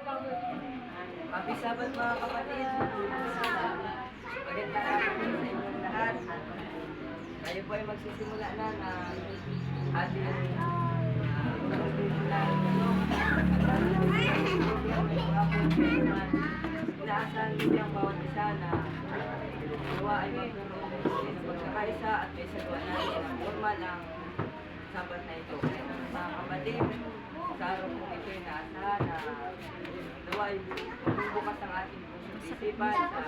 Happy Sabbath mga kapatid. Magandang araw po sa inyong lahat. Tayo po ay magsisimula na ating professional inaasahan niyo ang bawat isa na gawa ay magkakaisa at may sagawa natin ang formal ang sabat na ito. Mga kapatid, sa araw kong ito ay naasahan na gawa ay bukas ang ating pusong isipan sa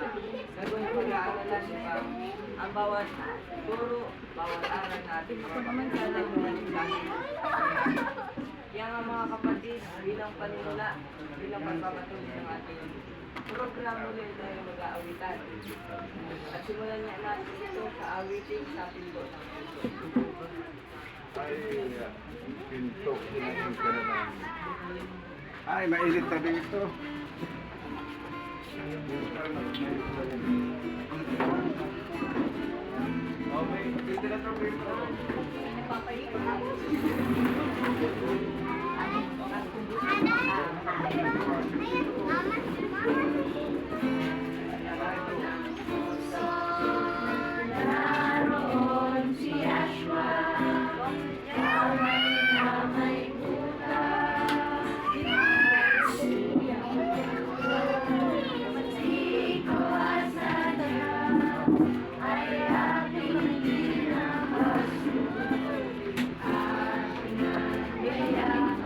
gagawin pag-aaralan upang ang bawat turo, bawat aral natin mapapamansala yung mensahe. Kaya nga mga kapatid, bilang panimula, bilang pagpapatuloy ng ating programa ulit tayo mag-aawitan. At simulan niya natin ito sa awiting sa pinto ng puso. Ay, pinto ng kanaman. Ay, mainit na dito. Okay, dito na ito dito. Naroon si Yahshua, Yahweh na may butas. Di ko asadya ay ating pinabasura at pinagbiyahan.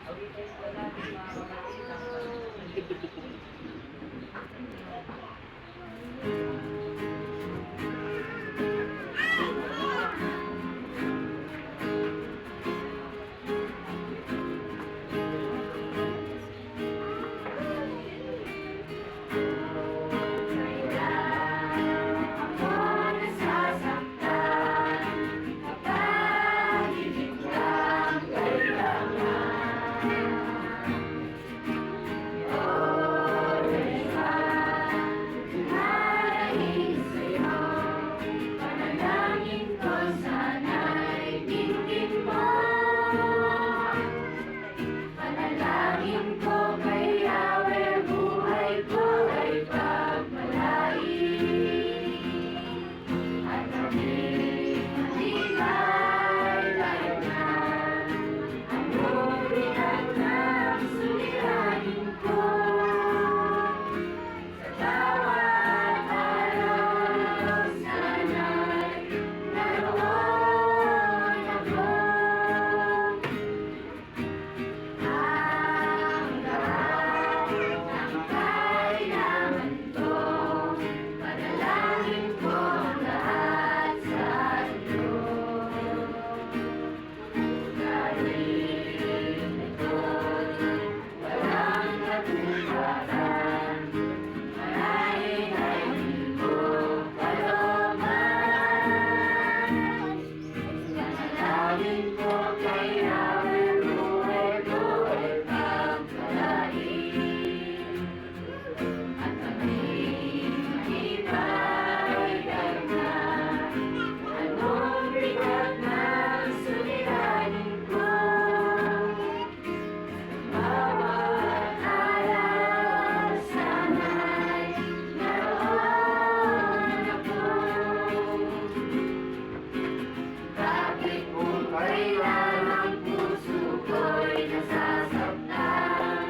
Awitin po natin mga kapatid ang Ako nasasaktan kapag hindi lang kailangan. Marahil sa'yo, panalangin ko sana'y dinggin mo. Panalangin ko kay Yahweh, buhay ko ay pagpalain. At kami matibay tayo na, anong bilang ng suliranin ko. Sa bawat araw sana'y naroon ako. Ang lahat ng kailangan ko, panalangin ko ang lahat sa iyo. Dahil ito'y walang katulad, marahil ay di mo kalooban. Panalangin ko kay Yahweh, buhay ko ay pagpalain. At kami matibay tayo na, anong bigat ng suliranin ko. Bawat araw sana'y naroon ako. Bakit kung kailan ang puso ko'y nasasaktan,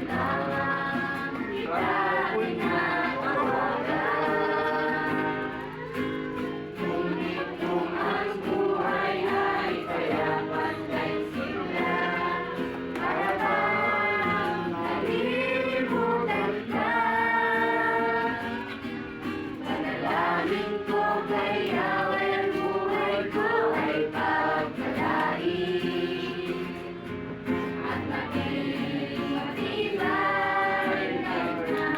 lamang kita tinatawagan. Ngunit kung ang buhay ay payapat kay simula, para bang nalilimutan ka. Panalangin ko kay Yahweh, buhay ko ay pagpalain. At maging matibay tayo na,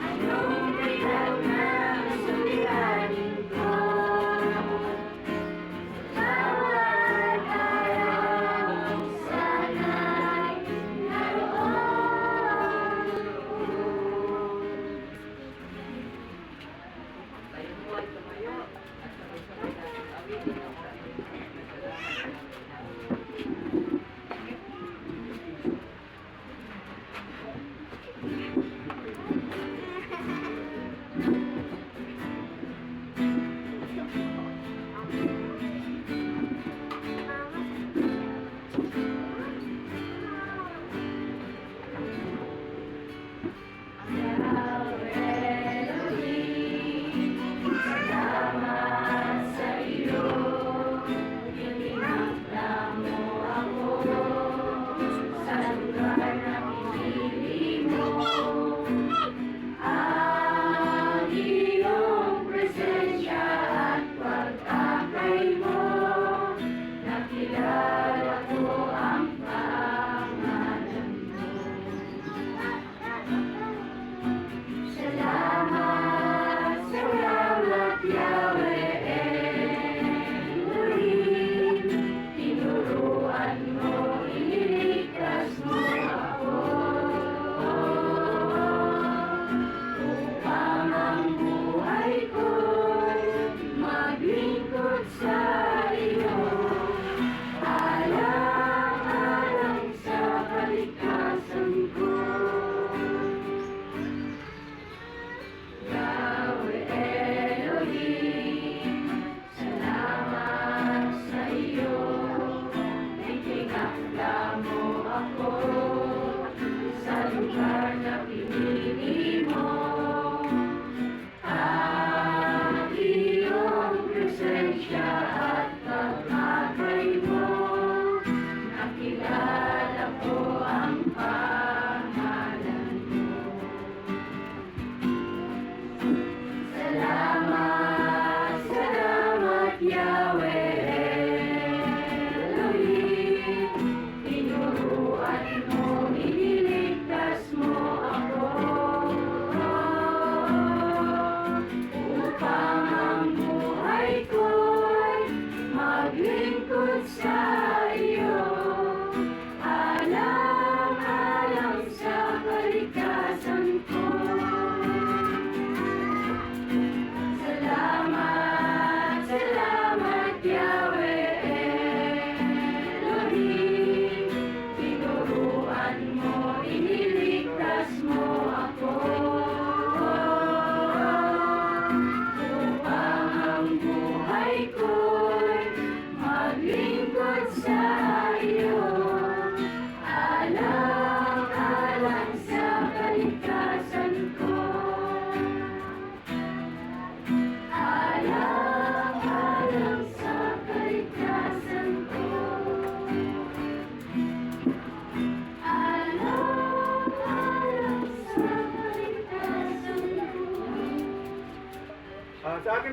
anong bilang ng suliranin ko. Bawat araw sana'y naroon ako. tayo po ay tumayo at sabay-sabay natin awitin ang ating nasalamat natin. Yahweh Elohim, salamat sa iyo. Itinakda mo ako sa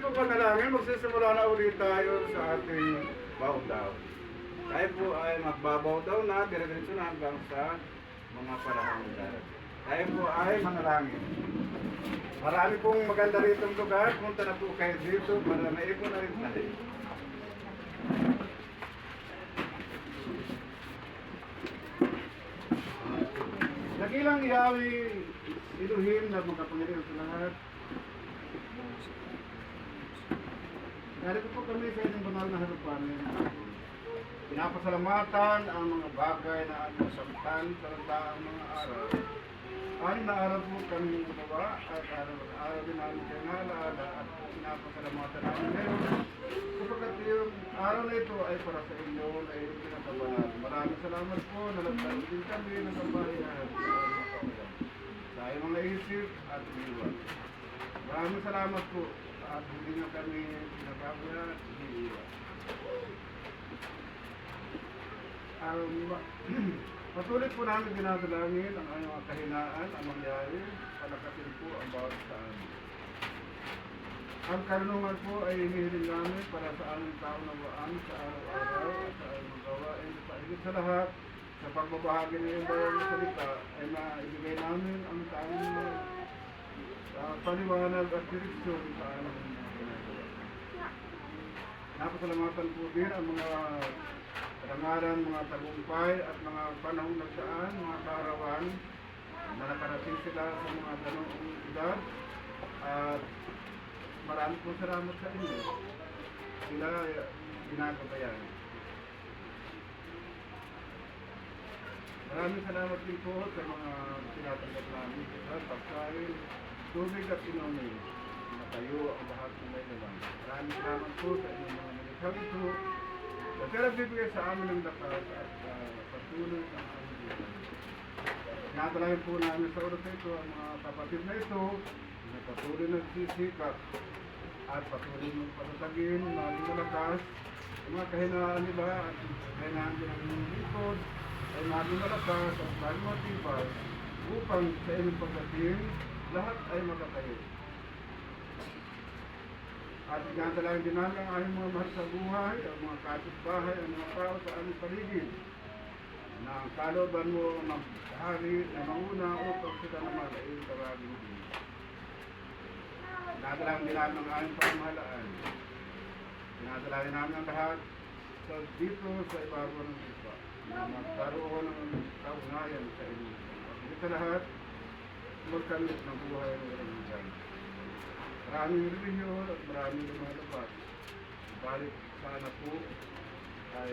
po panalangin, magsisimula na ulit tayo sa ating bow-down. Tayo po ay magbabaw daw na, dire-diretso na hanggang sa mga panahon darating. Tayo po ay manalangin. Marami pong maganda rito ang lugar, punta na po kayo dito para maipon na rin tayo. Nagilang Yahweh, Elohim na magkapangyarihan sa lahat. Narito po kami sa inyong banal na harapanin. Pinapasalamatan ang mga bagay na ating saktan sa ang mga araw. Anim na araw po kami gumawa at araw din namin kayo naalaala at pinapasalamatan namin ngayon. Kapagkat yung araw na ito ay para sa inyo na iyong pinakabanal. Maraming salamat po, nalagdan din kami ng kabayan sa iyong mga isip at iwan. Maraming salamat po at hindi nyo kami pinakabayan at iwan. Patuloy po namin dinadalangin ang aming mga kahinaan, ang mangyari, palakasin po ang bawat sa amin. Ang karunungan po ay hinihiling namin para sa aming kaunawaan sa araw-araw at sa aming gawain. Paigit sa lahat, sa pagbabahagi ng iyong bayan ng salita, ay maibigay namin ang tamang paliwanag at direksyon sa aming ginagawa. Napasalamatan po din ang mga karangalan, mga tagumpay at mga panahong nagdaan, mga kaarawan na nakarating sila sa mga ganong edad at marami po salamat sa inyo. Sila ginagabayan. Maraming salamat din po sa mga tinatanggap namin sa pagkain, tubig at inumin na kayo ang lahat ng may naman. Maraming salamat po sa inyong mga nalikhang ito. Kasi nagbibigay sa amin ng lakas at patuloy sa aming buhay. Natalangin po namin sa oras na ito ang mga kapatid na ito na patuloy nagsisikap at patuloy ng patatagin, maging malakas, ang mga kahinaan nila at kahinaan din ang inyong lipod ay maging malakas at maging matibay upang sa inyong pagdating lahat ay magkakayo. At ginadalangin din namin ang aming mga mahal sa buhay, ang mga kapitbahay, ang mga tao sa aming paligid na ang kalooban mo maghari na mauna upang sila naman ay iyong tawagin din. Ginadalangin din namin ang aming pamahalaan. Ginadalangin namin ang lahat sa dito sa ibabaw ng lupa na magkaroon ng kaunayan sa inyo. At dito sa lahat, magkamit ng buhay ng walang hanggan. Maraming relihiyon at maraming lumalabas. Balik sana po ay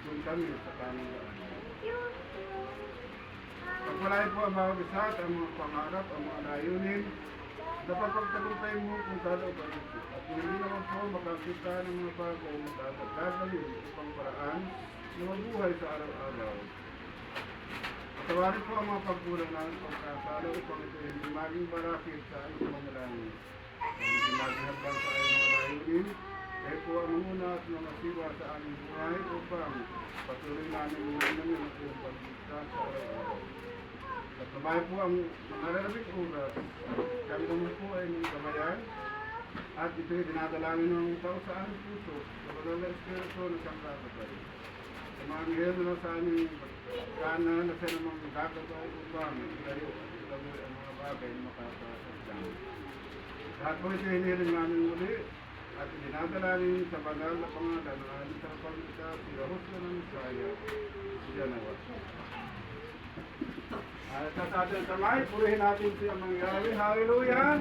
doon kami sa tamang daan. Pagpalain po ang bawat isa at ang mga pangarap, ang mga layunin, napapagtagumpay mo kung kalooban ito. At hindi naman po makakita ng mga bagay na dapat gagawin upang paraan na mabuhay sa araw-araw. Patawarin po ang mga pagkulang namin pagkasalo upang ito hindi maging barakit sa aming panalangin. Hindi maging habang sa aming mga layunin, kaya po ang muna at mga siwa sa aming buhay upang patuloy namin namin ang iyong pagkita sa araw-araw. At nabayan po ang nalalabing oras. Kami naman po ay mga kabayan at ito'y dinadalangin ng tao sa aming puso sa banal na espiritu ng sangkakabay. Sa mga ngayon na sa aming kanan na sa namang gagabay upang ilayo at ilaboy ang mga bagay na makapasadyang. Lahat po ito hinihiling namin muli at dinadalangin sa banal na pangalan ng aming sarapagita si Rahusya ng Misaya, siya nawa. At sa ating kamay, purihin natin siya mangyari. Hallelujah!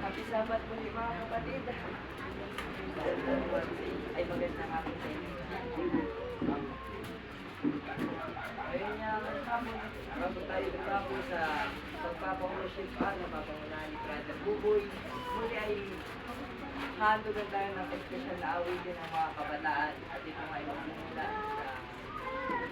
Happy Sabbath po mga kapatid. Ay magandang hapon sa inyo. Ayun nga, bago tayo nagpapo sa pagpapaworship napapangunahan ni Brother Buboy. Muli ay handugan tayo ng special na awit din ng mga kabataan at ito ay magmumula sa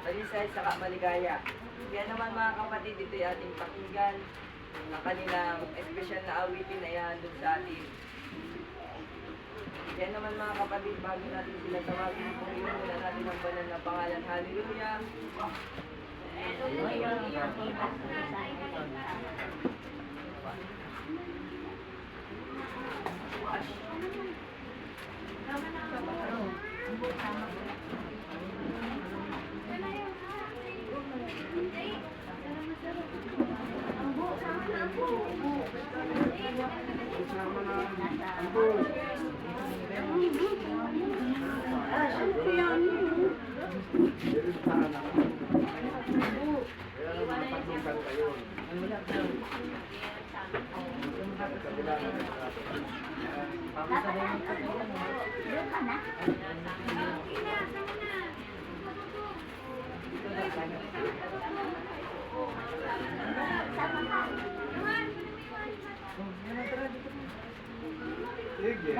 Talisay sa maligaya. Kaya naman mga kapatid, ito yung ating pakinggan ng kanilang espesyal na awitin na ihandog sa atin. Kaya naman mga kapatid, bago natin sila tawagin, purihin muna natin ang banal na pangalan. Hallelujah! Kasama na ang buong. Dilistahan na. Kaya naman napatungkan kayo. Sige.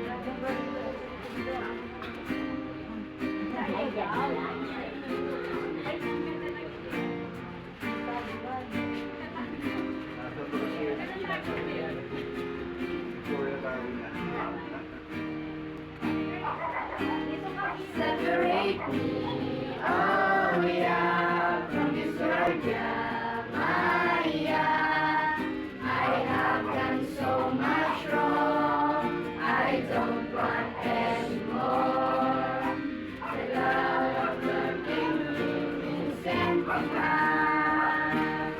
Nasa proseso. Kuya tayo na. Separate me, oh yeah, from this world, yeah, Maya. I have done so much wrong, I don't want anymore. The love of looking innocent divine.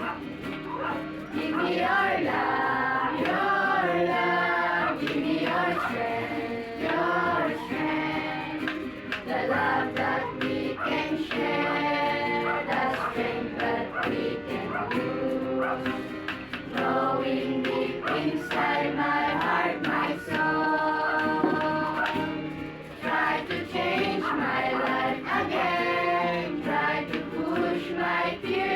Give me your love, give me your strength, your strength. The love that we can share, the strength that we can use. Knowing deep inside my heart, my soul. Try to change my life again, try to push my fear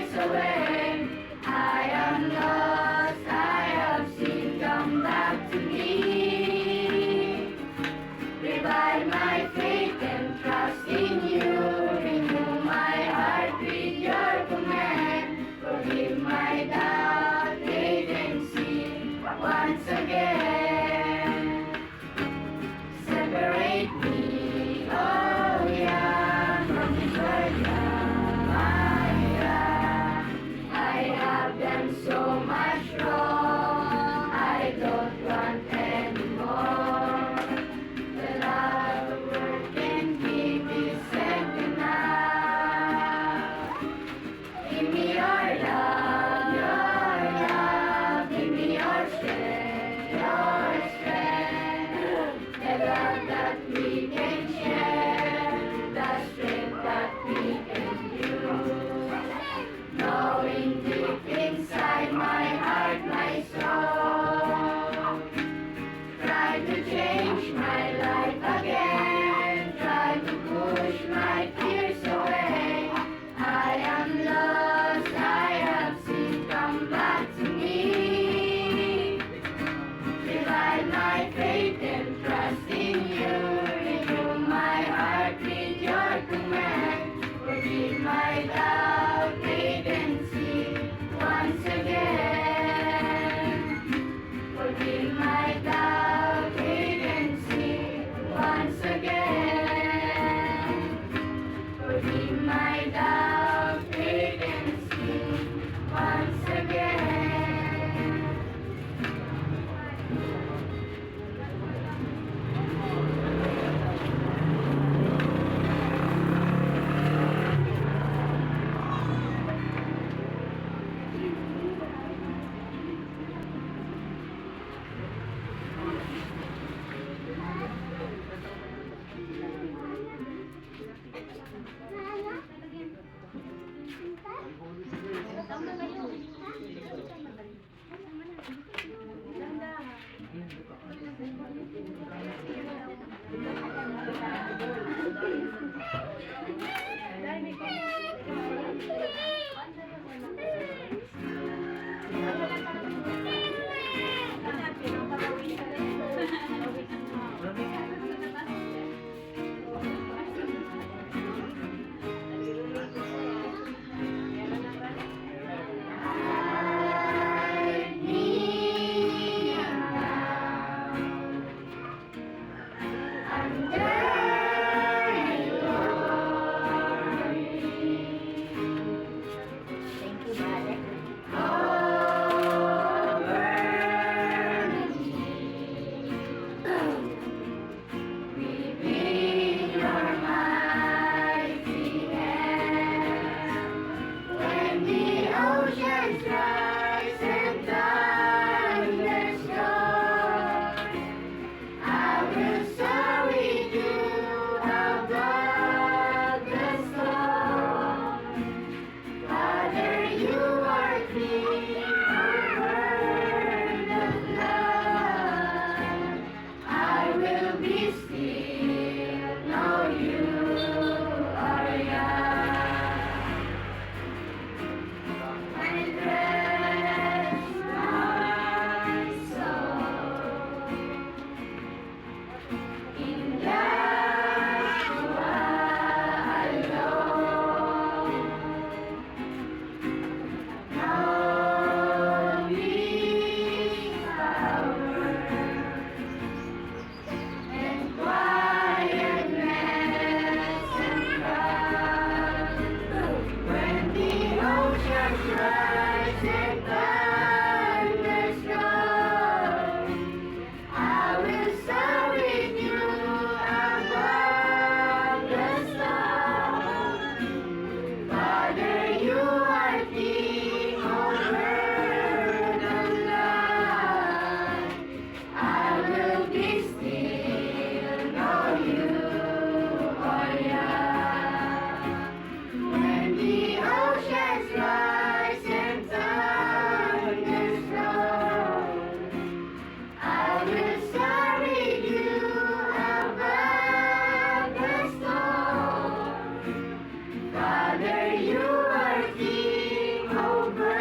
Father, you are King over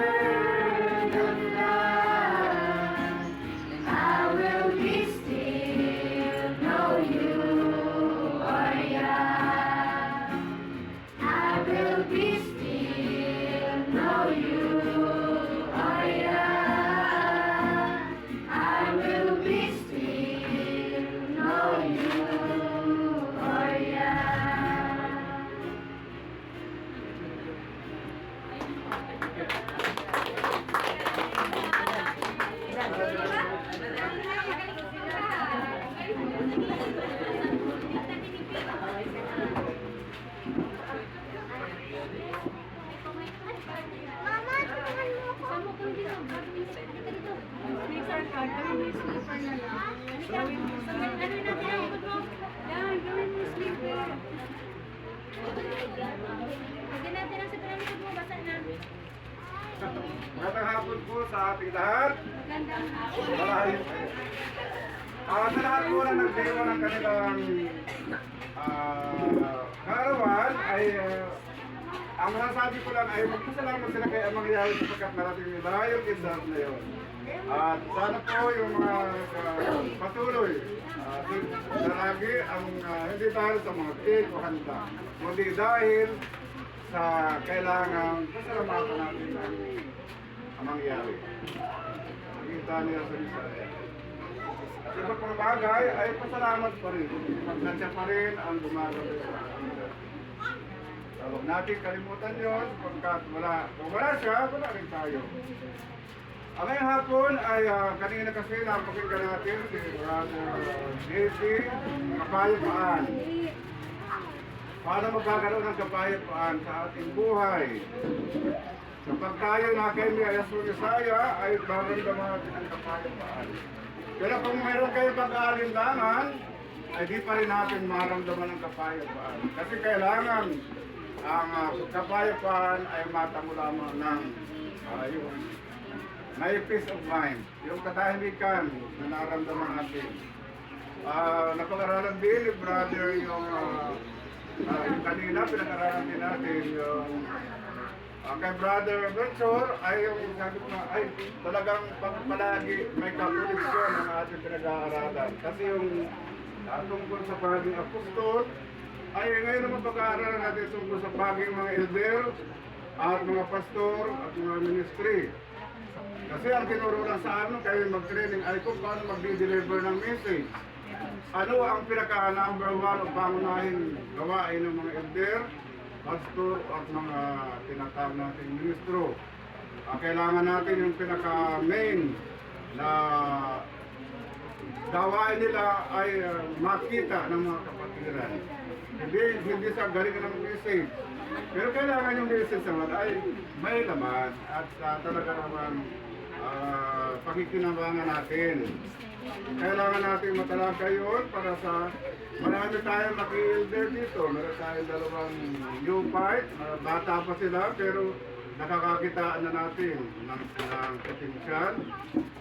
the land. I will be still, know you are Yah. I will be still, know you are Yah. I will be still, know you are Yah. Mama, tulungan mo ako. Saan mo kung dito? Gagawin sa dito dito. Sleeper card, gawin mo yung sleeper na lang. Gawin mo sa ano natin? Yan, gawin mo yung sleeper. Lagyan natin ang sa likod mo, basa na. Magandang hapon po sa ating lahat. Magandang hapon. Marahil. Sa lahat po na nagdemo ng kanilang kaarawan ay ang masasabi ko lang ay mag-isa lang sila kay Amang Yahweh sapagkat narating nila yung edad na yun. At sana po yung mga patuloy na lagi ang hindi dahil sa mga cake o handa, kundi dahil sa kailangan pasalamatan natin ang Amang Yahweh. Nakita niya sa Israel. At iba pang bagay ay pasalamat pa rin. Pagnansya pa rin ang gumagawa sa amin. So, huwag natin kalimutan yun, pagkat kung wala siya, wala rin tayo. Ngayong hapon ay kanina kasi napakinggan natin si Brother JC, kapayapaan. Paano magkakaroon ng kapayapaan sa ating buhay? Kapag tayo na kay Yesus Isaya ay maramdaman natin ang kapayapaan. Pero kung mayroon kayo pag-aalinlangan, ay di pa rin natin maramdaman ang kapayapaan. Kasi kailangan ang kapayapaan ay matamo lamang ng yung may peace of mind, yung katahimikan na naramdaman natin. Napag-aralan din ni Brother yung kanina, pinag-aralan din natin yung kay Brother Berchor ay yung sabi ko na ay talagang palagi may kapulisyon ang ating pinag-aaralan. Kasi yung tungkol sa pagiging apostol, ay ngayon naman pag-aaralan natin tungkol sa pagiging mga elder at mga pastor at mga ministry. Kasi ang tinuro lang sa amin kayo mag-training ay kung paano mag-deliver ng message. Ano ang pinaka-number one o pangunahing gawain ng mga elder, pastor at mga tinatawag nating ministro. Kailangan natin yung pinaka-main na gawain nila ay makita ng mga kapatiran. Hindi sa galing ng message. Pero kailangan yung message naman ay may laman at talaga naman pakikinabangan natin. Kailangan natin matalaka yun para sa marami tayong maki-elder dito. Meron tayong dalawang new part, bata pa sila pero nakakakitaan na natin ng potential.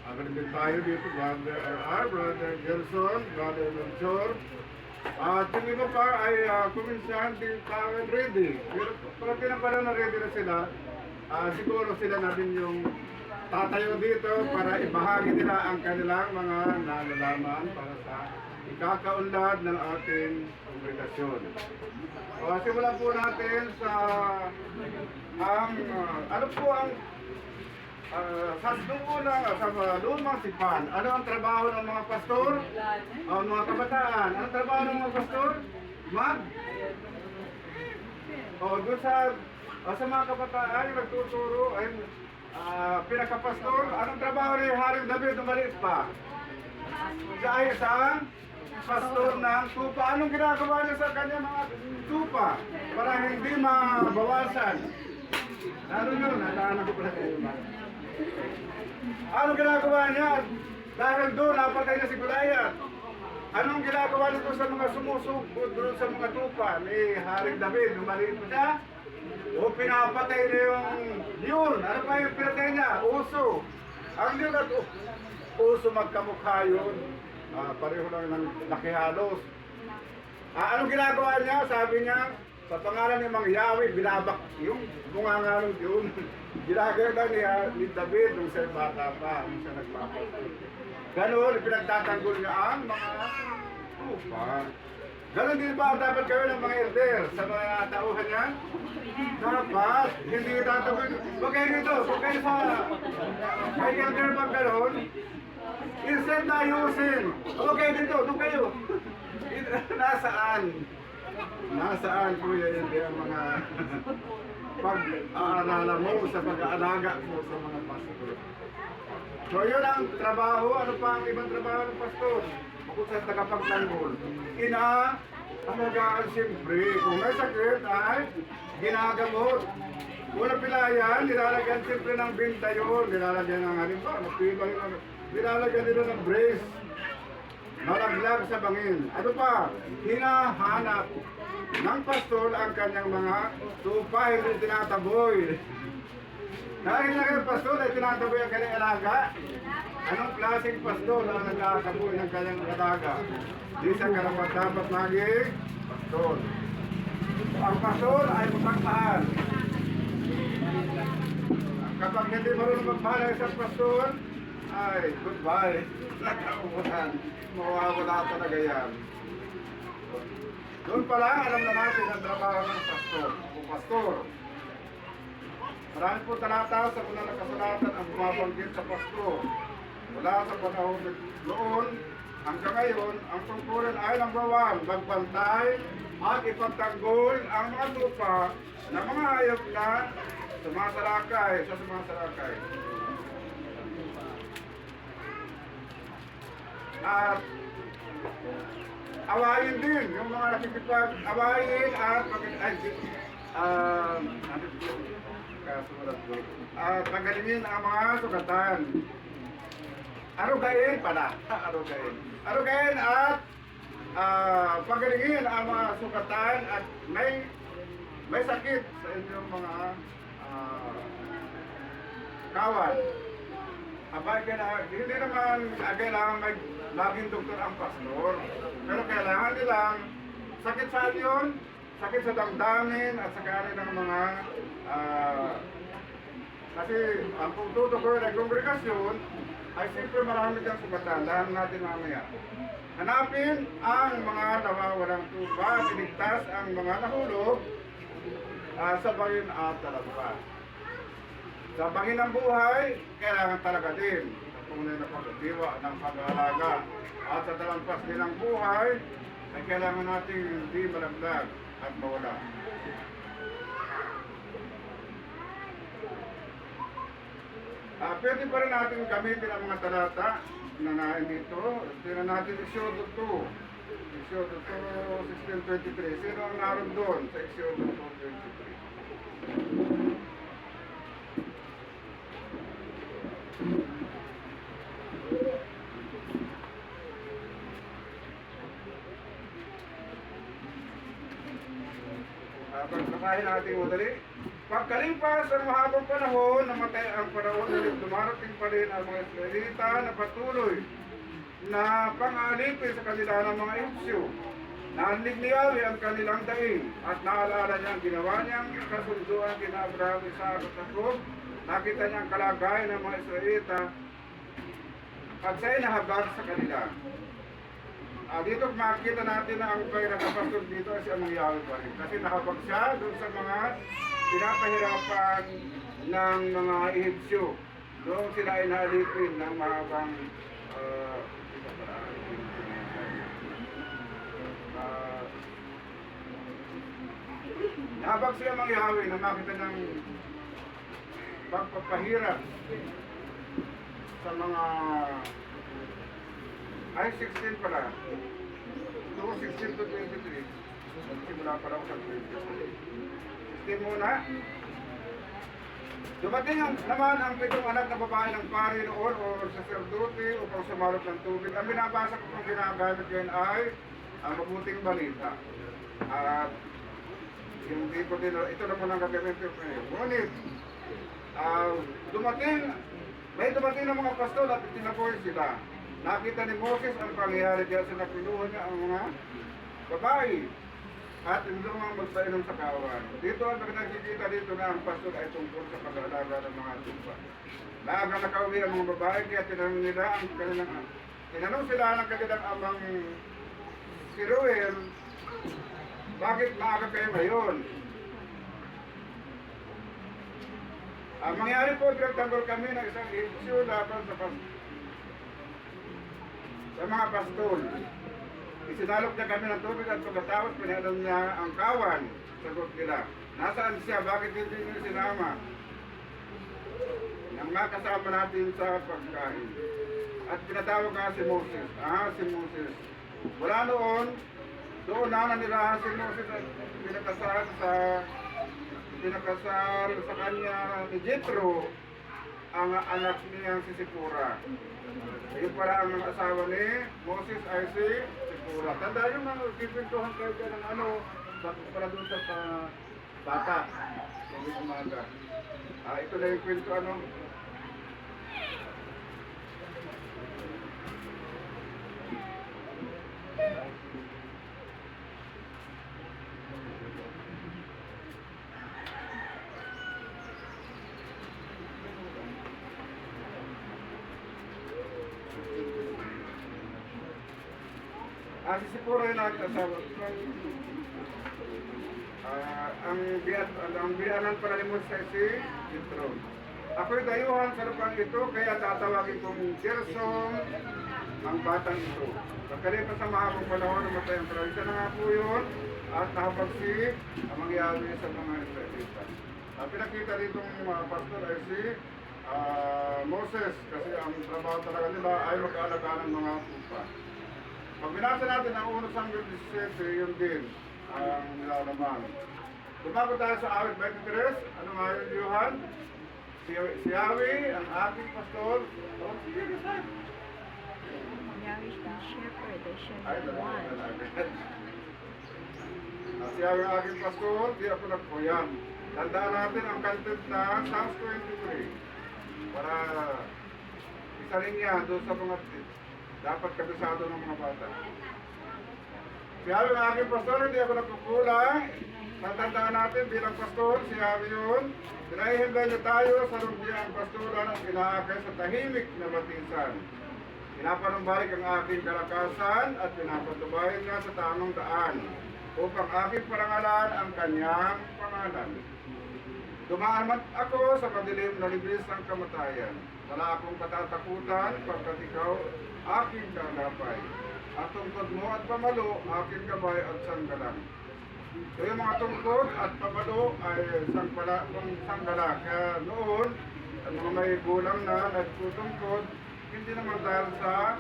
Agad din tayo dito, Brother R.R., Brother Gelson, Brother Melchor. At yung iba pa ay kuminsan din tawag ready. Pero pag pinapala na ready na sila, siguro sila na din yung tatayo dito para ibahagi nila ang kanilang mga nalalaman para sa ikakaunlad ng ating kongregasyon. Simulan po natin sa ano po ang sa lumang sipan, ano ang trabaho ng mga pastor? Mga kabataan, ano ang trabaho ng mga pastor? Doon sa mga kabataan, yung nagtuturo ay pinakapastor, anong trabaho ni Haring David na maliit pa? Siya ay isang pastor ng tupa. Anong ginagawa niya sa kanyang mga tupa para hindi mabawasan? Ano yun? Nalaman ko pala kayo. Anong ginagawa niya? Dahil doon, napatay na si Goliath. Anong ginagawa nito sa mga sumusugod doon sa mga tupa ni Haring David? Lumaliit pa siya? O pinapatay na yung yun. Ano pa yung pinatay niya? Uso. Ang yun at uso magkamukha yun. Pareho lang ng nakihalos. Anong ginagawa niya? Sabi niya, Sa pangalan ni Mang Yahweh, binabak yung bungangalong yun. Ginaganda ni David nung siya bata pa, nung siya nagpapakot. Ganon, pinagtatanggol niya ang mga lupa. Ganon din ba dapat kayo ng mga elder sa mga tauhan niya? Dapat, hindi tatagol. Huwag kayo dito, huwag kayo sa may elder bang ganon? Instead na ayusin. Huwag kayo dito, doon kayo. Nasaan? Nasaan po yan ang mga pag-aalala mo sa pag-aalaga mo sa mga pastor? So yun ang trabaho. Ano pa ang ibang trabaho ng pastor? Bukod sa tagapagtanggol. Alagaan siyempre. Kung may sakit ay ginagamot. Walang pilayan, nilalagyan siyempre ng binta yun. Nilalagyan ng halimbawa, napibang yun. Nilalagyan nila ng brace. Malaglag sa bangin. Ano pa? Hinahanap ng pastor ang kanyang mga tupa, hindi tinataboy. Dahil na kayo pastor ay tinataboy ang kanyang alaga. Anong klaseng pastor ang nagkakaboy ng kanyang alaga? Di sa karapat dapat maging pastor. Ang pastor ay mapagmahal. Kapag hindi marunong magmahal ang isang pastor, ay goodbye. Nakaubuhan. Mawawala talaga yan. Doon pa lang, alam na natin ang trabaho ng pastor o pastor. Marami po talata sa unang nakasulatan ang bumabanggit sa pastor. Mula sa panahon noon hanggang ngayon, ang tungkulin ay number 1, magbantay at ipagtanggol ang mga lupa ng mga hayop na sumasalakay sa sumasalakay. At awayin din yung mga nakikipag-awayin at pagalingin ang mga sugatan. Arugain pala. Arugain at pagalingin ang mga sugatan at may sakit sa inyong mga kawan. Hindi naman kailangan maging doktor ang pastor. Pero kailangan nilang sakit sa yun, sakit sa damdamin at sa kanilang mga kasi ang pagtutukoy ng kongregasyon ay siyempre marami kang sugatan. Lahan natin mamaya. Hanapin ang mga nawawalang tuba, iligtas ang mga nahulog sa bangin at talampas. Sa bangin ng buhay, kailangan talaga din sa tunay na pagdiwa ng pag-aalaga. At sa talampas din ng buhay, ay kailangan natin hindi malaglag at mawala. Pwede pa rin natin gamitin ang mga talata na nain dito. Tingnan natin Exodo 2. Exodo 2, 16:23. Sino ang naroon doon sa Exodo 2:23? Pagkasahin natin madali. Pagkalipas ang mahabang panahon, namatay ang panahon ulit, dumarating pa rin ang mga Israelita na patuloy na pang-aalipin sa kanila ng mga Egyptyo. Naanlig ni Yahweh ang kanilang daing at naalala niya ang ginawa niyang kasunduan kina Abraham, Isaac at Jacob. Nakita niya ang kalagayan ng mga Israelita at siya'y nahabag sa kanila. Dito makikita natin na ang pinakapastor dito ay si Amang Yahweh pa rin. Kasi nahabag siya doon sa mga pinapahirapan ng mga Egyptyo. Doon sila ay naalipin ng mahabang nahabag si Amang Yahweh na makita ng pagpapahirap sa mga ay 16 pala. 16 to 23. Simula pa lang sa 23. 16 muna. Dumating naman ang 7 anak na babae ng pari noon o sacerdote upang sumalot ng tubig. Ang binabasa ko kung ginagamit yan ay ang mabuting balita. At yung tipo din, ito na po nang gagamitin ko ngayon. Ngunit, may dumating ng mga pastol at tinapoy sila. Nakita ni Moses ang pangyayari kaya sinapinuhan niya ang mga babae. at hindi naman magpainom sa kawan. Dito ang nakikita dito na ang pastor ay tungkol sa pag-aalaga ng mga tupa. Maaga nakauwi ang mga babae kaya tinanong nila ang kanilang tinanong sila ng kanilang amang si Ruel, bakit maaga kayo ngayon? Ang mangyari po, pinagtanggol kami ng isang issue laban sa mga pastol. Isinalok niya kami ng tubig at pagkatapos pinainom niya ang kawan. Sagot nila, nasaan siya? Bakit hindi niyo sinama? Nang makasama natin sa pagkain. At pinatawag nga si Moses. Si Moses. Wala noon, doon na nanilahan si Moses at pinakasal sa kanya ni Jethro ang anak niyang si Sipora. Ayun para ang asawa ni Moses ay si Sipora. Tanda yung mga pipintuhan kayo dyan ng para doon sa bata. Yung umaga. Ito na yung kwento si Sipora yung nag-asawa. Ang biyanan para ni Moses si Jethro. Ako'y dayuhan sa lupang ito, kaya tatawagin kong Gersom ang batang ito. Pagkalipas sa mahabang panahon, namatay ang Israelita na nga po yun, at nakapagsig ang mangyari sa mga Israelita. Pinakita ditong mga pastor ay si Moses, kasi ang trabaho talaga nila ay mag-aalaga ng mga tupa. Pag binasa natin ang 1 Samuel 17, yun din ang nilalaman. Tumago tayo sa awit 23, ano nga yun, Johan? Si Yahweh, ang aking pastor. Sige, decide. Yahweh is the shepherd, the Ay, shepherd one. Si Yahweh ang aking pastor, di ako nagpuyan. Tandaan natin ang content na Psalms 23 para isa rin yan doon sa mga dapat kabisado ng mga bata. Si Yahweh ang aking pastor, hindi ako nagkukulang. Tatandaan natin bilang pastor, si Yahweh yun. Pinahihimlay niya tayo sa lumpiang pastoran at inaakay sa tahimik na batisan. Pinapanumbalik ang aking kalakasan at pinapatubayan niya sa tamang daan upang aking parangalan ang kanyang pangalan. Dumaan man ako sa madilim na libis ng kamatayan. Wala akong katatakutan pagkat ikaw aking kalapay. Ang tungkod mo at pamalo, aking gabay at sanggalang. So yung mga tungkod at pamalo ay sanggala. Kaya noon, ang mga may gulang na nagtutungkod, hindi naman dahil sa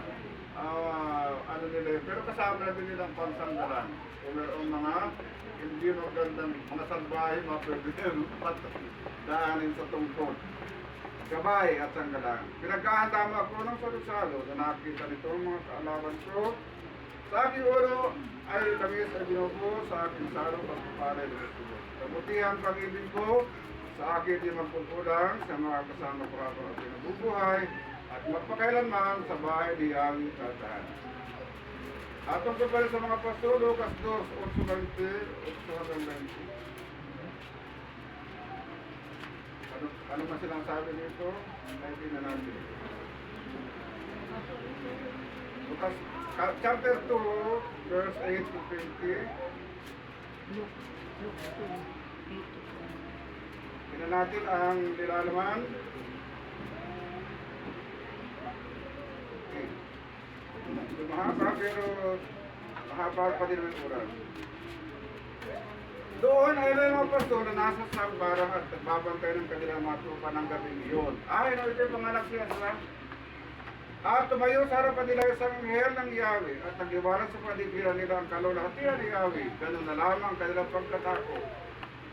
nila, pero kasama na din nilang pansanggalan. Kung mayroong mga hindi magandang mga salbahe, mga pwede daanin sa tungkod. Gabay at sanggalang. Pinagkahanda mo ako ng salusalo na nakita nito ang mga kaalaman ko. Sa aking ulo ay langis ay binubo, sa aking sarong pagpapalay ng Isubo. Kabutihan pag-ibig ko, sa akin di magpupulang, sa mga kasama ko ako at pinabubuhay, at magpakailanman sa bahay di aming tatahan. At tungkol pa rin sa mga pastor, Lucas 2:8-20. Ano ba silang sabi dito? Naipin na natin. Lucas, chapter 2, verse 8-20. Tingnan natin ang nilalaman. Okay. Mahaba pero mahaba pa din ang oras. Doon ay may mga pastor na nasa sambarang at nagbabantay ng kanilang mga trupa ng gabing iyon. Ito yung mga anak siya, diba? At tumayo sa harapan nila isang anghel ng Yahweh at nagiwanan sa paligiran nila ang kalulahatian ni Yahweh. Ganun na lamang ang kanilang pagkatakot.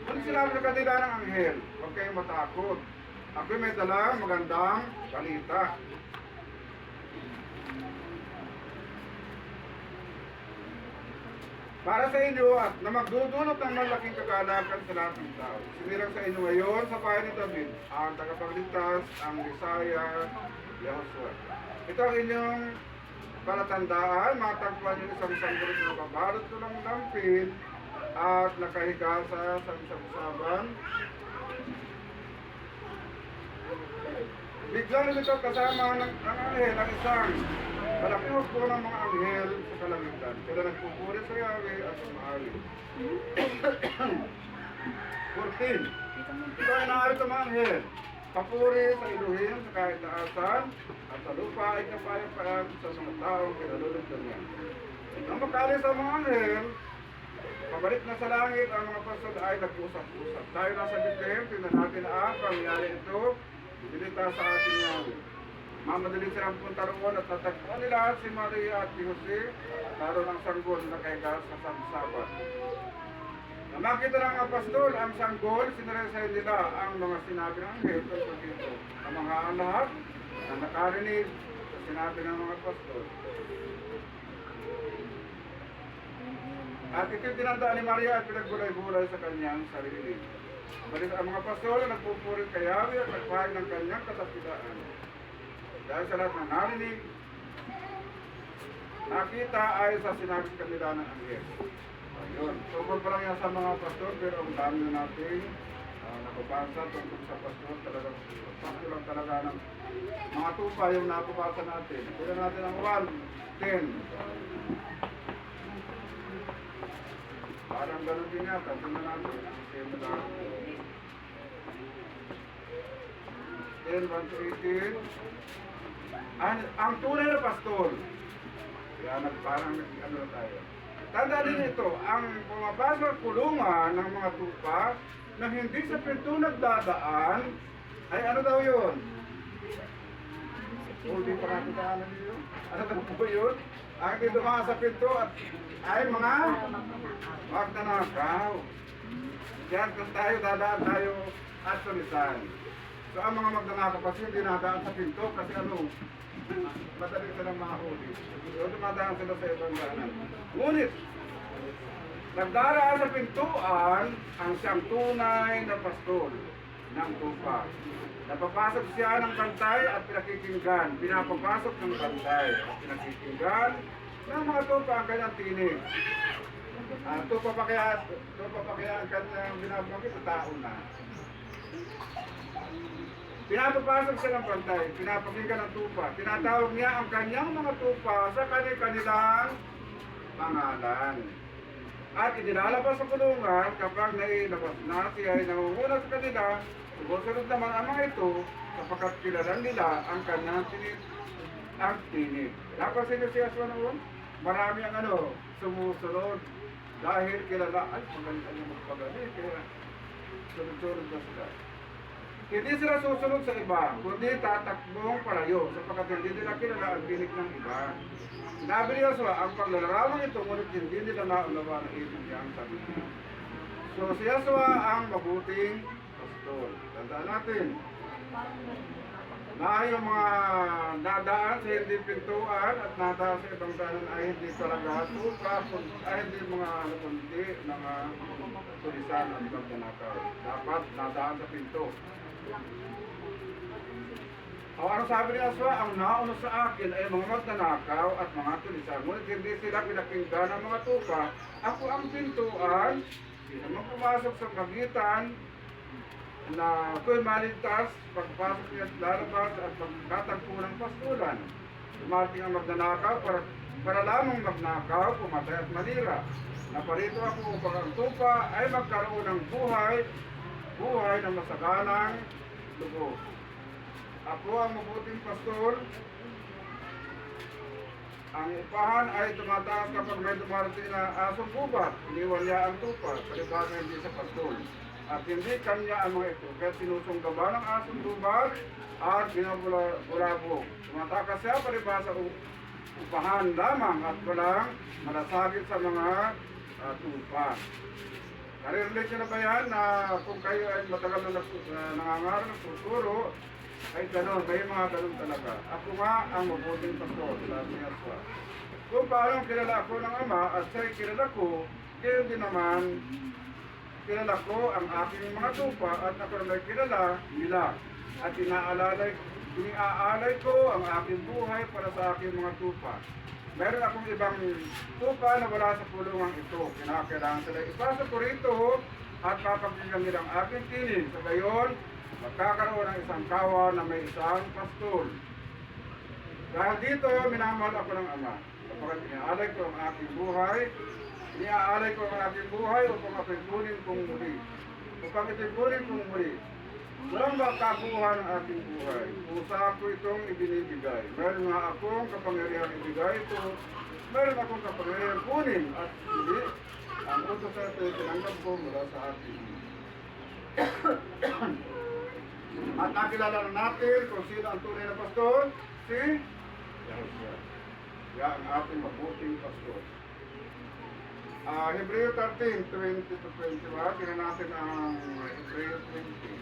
Kung sinabi sa kanila ng anghel, huwag kayong matakot. Ako'y may dalang magandang balita. Para sa inyo at na magdudulot ng malaking kagalakan sa lahat ng tao. Sinilang sa inyo ngayon sa bahay ni David, ang tagapagligtas, ang Bisaya, Yehoshua. Ito ang inyong palatandaan, matagpuan yung isang sanggol na babalot ko ng lampin at nakahiga sa sasaban. Biglang nito kasama ng anghel ang isang malaki hukbo ng mga anghel sa kalangitan. Sila nagpupuri sa Yahweh at sumaali. 14. Ito ay naarit ang mga anghel. Papuri sa Elohim sa kahit taasan at sa lupa ay kapayapaan sa mga taong kinalulugdan niya. Nang makalis ang mga anghel, pabalik na sa langit ang mga pasod ay nag-usap-usap. Tayo nasa Bethlehem, tingnan natin ang pangyayari ito. Ibinita sa atin Yahweh. Mamadali silang punta roon at tatagpuan nila si Maria at si Jose. Naroon ang sanggol na kaigas sa samsabat. Nang makita ng apostol ang sanggol, sinaresahin nila ang mga sinabi ng anghel tungkol dito. Ang mga lahat na nakarinig sa sinabi ng mga apostol. At ito'y tinandaan ni Maria at pinagbulay-bulay sa kanyang sarili. Balik ang mga pastor na nagpupuri kay Yahweh at nagpahay ng kanyang katapitaan. Dahil sa lahat ng narinig, nakita ay sa sinabi kanila ng anghel. Ayun. Tungkol pa lang yan sa mga pastor, pero ang dami na natin nakabasa tungkol sa pastor. Talagang pastor lang talaga ng mga tupa yung nakabasa natin. Kaya natin ang 1:10. Parang gano'n din yata. Tingnan natin. 10:1-18. Ang tunay na pastor. Kaya parang ano na tayo. Tanda din ito, ang pumapasok kulungan ng mga tupa na hindi sa pinto nagdadaan, ay ano daw yun? Hindi pa natin daanan yun. Ano daw po yun? Ang hindi dumaan sa pinto at ay mga magnanakaw. Diyan kung tayo dadaan tayo at sulisan. So ang mga magnanakaw kasi hindi nadaan sa pinto kasi ano, madali silang mahuli. So dumadaan sila sa ibang daanan. Ngunit, nagdaraan sa pintuan ang siyang tunay na pastor ng tupa. Napapasok siya ng bantay at pinakikinggan. Pinapapasok ng bantay at pinakikinggan ng mga tupa ang kanyang tinig. Tupa pa kaya ang kanyang binabagay sa tao na. Pinapapasok siya ng bantay, pinapakinggan ng tupa. Tinatawag niya ang kanyang mga tupa sa kanilang pangalan. At inilalabas sa kulungan kapag nailabas na siya ay nangunguna sa kanila. Sumusunod naman ang mga ito sapagkat kilalan nila ang kanyang tinig. Napasin niyo siya sa noon? Marami ang sumusunod dahil kilala, ay magaling yung magpagaling, kaya sunod-sunod na sila. Hindi sila susunod sa iba, kundi tatakbong palayo sapagkat hindi nila kilala ang tinig ng iba. Sinabi niya ang paglarawang ito, ngunit hindi nila naunawa ng ibig niyang sabi niya. So si Yahweh ang mabuting pastor. Tandaan natin, na yung mga nadaan sa hindi pintuan at nadaan sa ibang daanan ay hindi talaga tupa, ay hindi mga kundi mga tulisan at magnanakaw. Dapat nadaan sa pinto. Ano sabi ni Yahweh? Ang nauna sa akin ay mga magnanakaw at mga tulisan. Ngunit hindi sila pinakinggan ng mga tupa. Ako ang pintuan, sino mang pumasok sa pagitan na ako'y maligtas, pagpasok niya at lalabas at pagkatagpo ng pastulan. Dumating ang magnanakaw para lamang magnakaw, pumatay at manira. Naparito ako upang ang tupa ay magkaroon ng buhay na masagalang lubos. Ako ang mabuting pastor. Ang upahan ay tumataas kapag may dumarating na asong gubat. Iniwan niya ang tupa, palibasa hindi sa pastor. At hindi kanya ang mga ito. Kaya sinusunggaban ng asong gubat at binabulabog. Tumatakas siya palibasa upahan lamang at walang malasakit sa mga tupa. Narinig niyo na ba yan na kung kayo ay matagal na nangangarap ng futuro, ay gano'n, may mga gano'n talaga. Ako nga ang mabuting pastor, sabi niya siya. Kung paano kilala ako ng Ama at siya'y kilala ko, gayon din naman, kilala ko ang aking mga tupa at ako na kilala nila. At iniaalay ko ang aking buhay para sa aking mga tupa. meron akong ibang tupa na wala sa pulungan ito. Kinakailangan sila ipasok ko rito at papagbigang nilang aking tinin. Sa gayon, magkakaroon ng isang kawa na may isang pastol. Dahil dito, minamahal ako ng Ama. Kapag iniaalay ko ang aking buhay, iniaalay ko ang aking buhay upang ako'y kunin kong muli. Upang ito'y kunin kong muli. Walang makakuha ng ating buhay. Pusa ko itong ibinibigay. Meron nga akong kapangyarihan ibigay ito. Meron akong kapangyarihan kunin at muli. Ang utos na ito tinanggap ko mula sa ating. At nakilala na natin kung sino ang tunay na pastor. Si Yahushua. Yan ang ating mabuting pastor. Hebreo 13, 20 to 21. Tingnan natin ang Hebreo 13.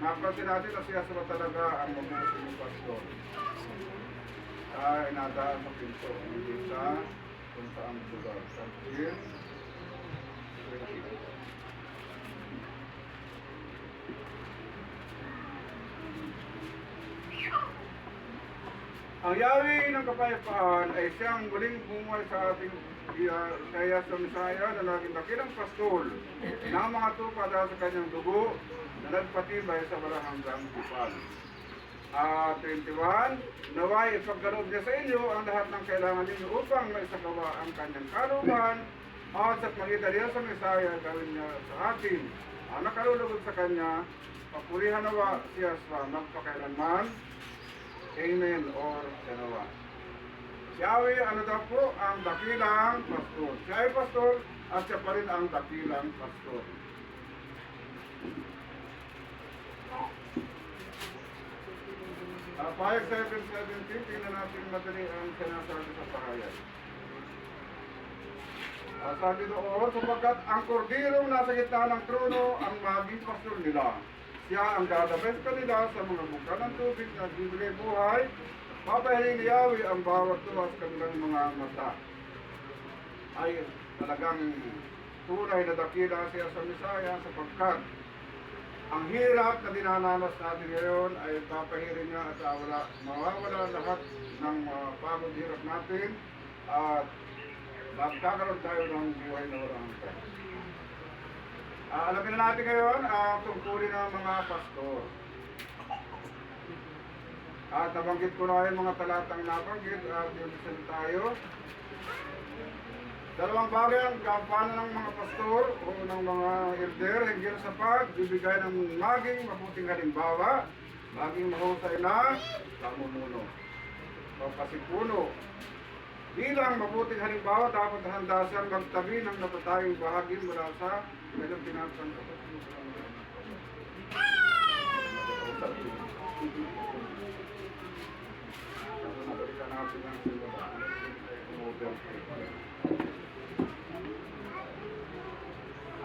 Napansin natin na siya sila talaga ang mabuting pastor. Inadaan sa pinto. Hindi sa kung saan lugar. 13, 20. Ang yawi ng kapayapaan ay siyang muling bumuhay sa ating kaya sa Misaya na naging dakilang pastol ng mga tupa dahil sa kanyang dugo na nagpatibay sa walang hanggang tipan. 21, naway ipagkaloob niya sa inyo ang lahat ng kailangan ninyo upang maisagawa ang kanyang kalooban at sa magitan niya sa Misaya gawin niya sa atin. Ang nakalulugod sa kanya, papurihan nawa siya sa magpakailanman. Amen or Yanawa. Si Yahweh, ano daw po, ang dakilang pastor. Siya ay pastor at siya pa rin ang dakilang pastor. Pahayag 7:17, tingnan natin madali ang sinasabi sa pahayag. Sabi doon, sapagkat ang kordirong nasa gitna ng trono ang maging pastor nila. Siya ang dadabes kanila sa mga buka ng tubig na bibigay buhay. Papahiling ni Yahweh ang bawat tuwas kanilang mga mata. Ay talagang tunay na dakila siya sa Misaya sapagkat ang hirap na dinananas natin ngayon ay papahirin niya at mawawala lahat ng pagod hirap natin at magkakaroon tayo ng buhay na walang hanggan. Alamin na natin ngayon ang tungkulin ng mga pastor. At nabanggit ko na yung mga talatang nabanggit at yung tayo. Dalawang bagay ang kampana ng mga pastor o ng mga elder hinggil sa pagbibigay ng maging mabuting halimbawa, maging mahusay na pamumuno o pasipuno. Bilang mabuting halimbawa, dapat handa siyang magtabi ng natatayong bahagi mula sa kanyang pinapangkat.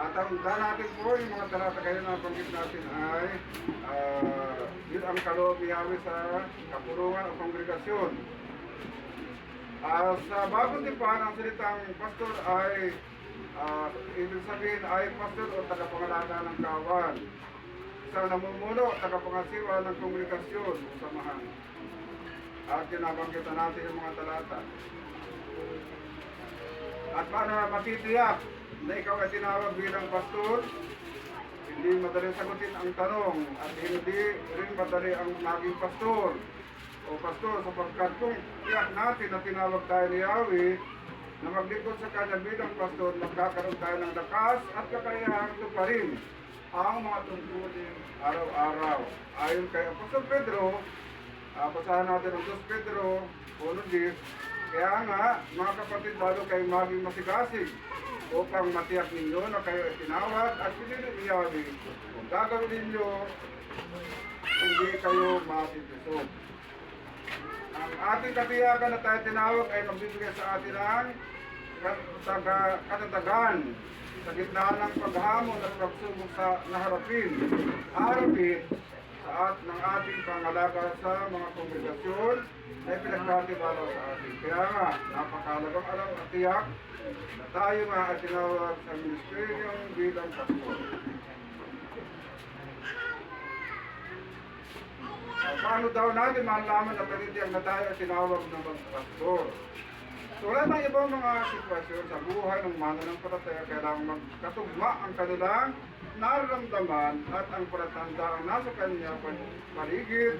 At ang natin po, yung mga talata kayo na panggit natin ay yun ang kaloob ni Yahweh sa kapulungan o kongregasyon. Sa bagong tipan, ang salitang pastor ay ibig sabihin ay pastor o tagapangalaga ng kawan. Isang namumuno, tagapangasiwa ng kongregasyon o samahan. At kinabanggitan natin yung mga talata. At paano na matitiyak na ikaw ay tinawag bilang pastor? Hindi madali sagutin ang tanong at hindi rin madali ang maging pastor o pastor sapagkat kung tiyak natin na tinawag tayo ni Yahweh na maglingkod sa kanya bilang pastor, magkakaroon tayo ng lakas at kakayahan ito pa rin ang mga tungkulin araw-araw. Ayon kay Apostol Pedro, basahan natin ang 2 Pedro 1:10. Kaya nga, mga kapatid, lalo kayo maging masigasig upang matiyak ninyo na kayo ay tinawag at pinili ni Yahweh. Kung gagawin ninyo, hindi kayo masipisog. Ang ating katiyakan na tayo tinawag ay magbibigay sa atin ang katatagan sa gitna ng paghamon at pagsubok sa naharapin. Harapin ng ating pangalaga sa mga kongregasyon na pinagkatibalaw sa atin. Kaya nga, napakalagang alam at tiyak na tayo nga ay tinawag sa ministeryong bilang pastor. Paano daw natin malalaman na panitiyak na tayo ay tinawag ng magpastor? So wala bang ibang mga sitwasyon sa buhay ng mananampalataya kailangan magkatugma ang kanilang nararamdaman at ang palatandaan nasa kanya paligid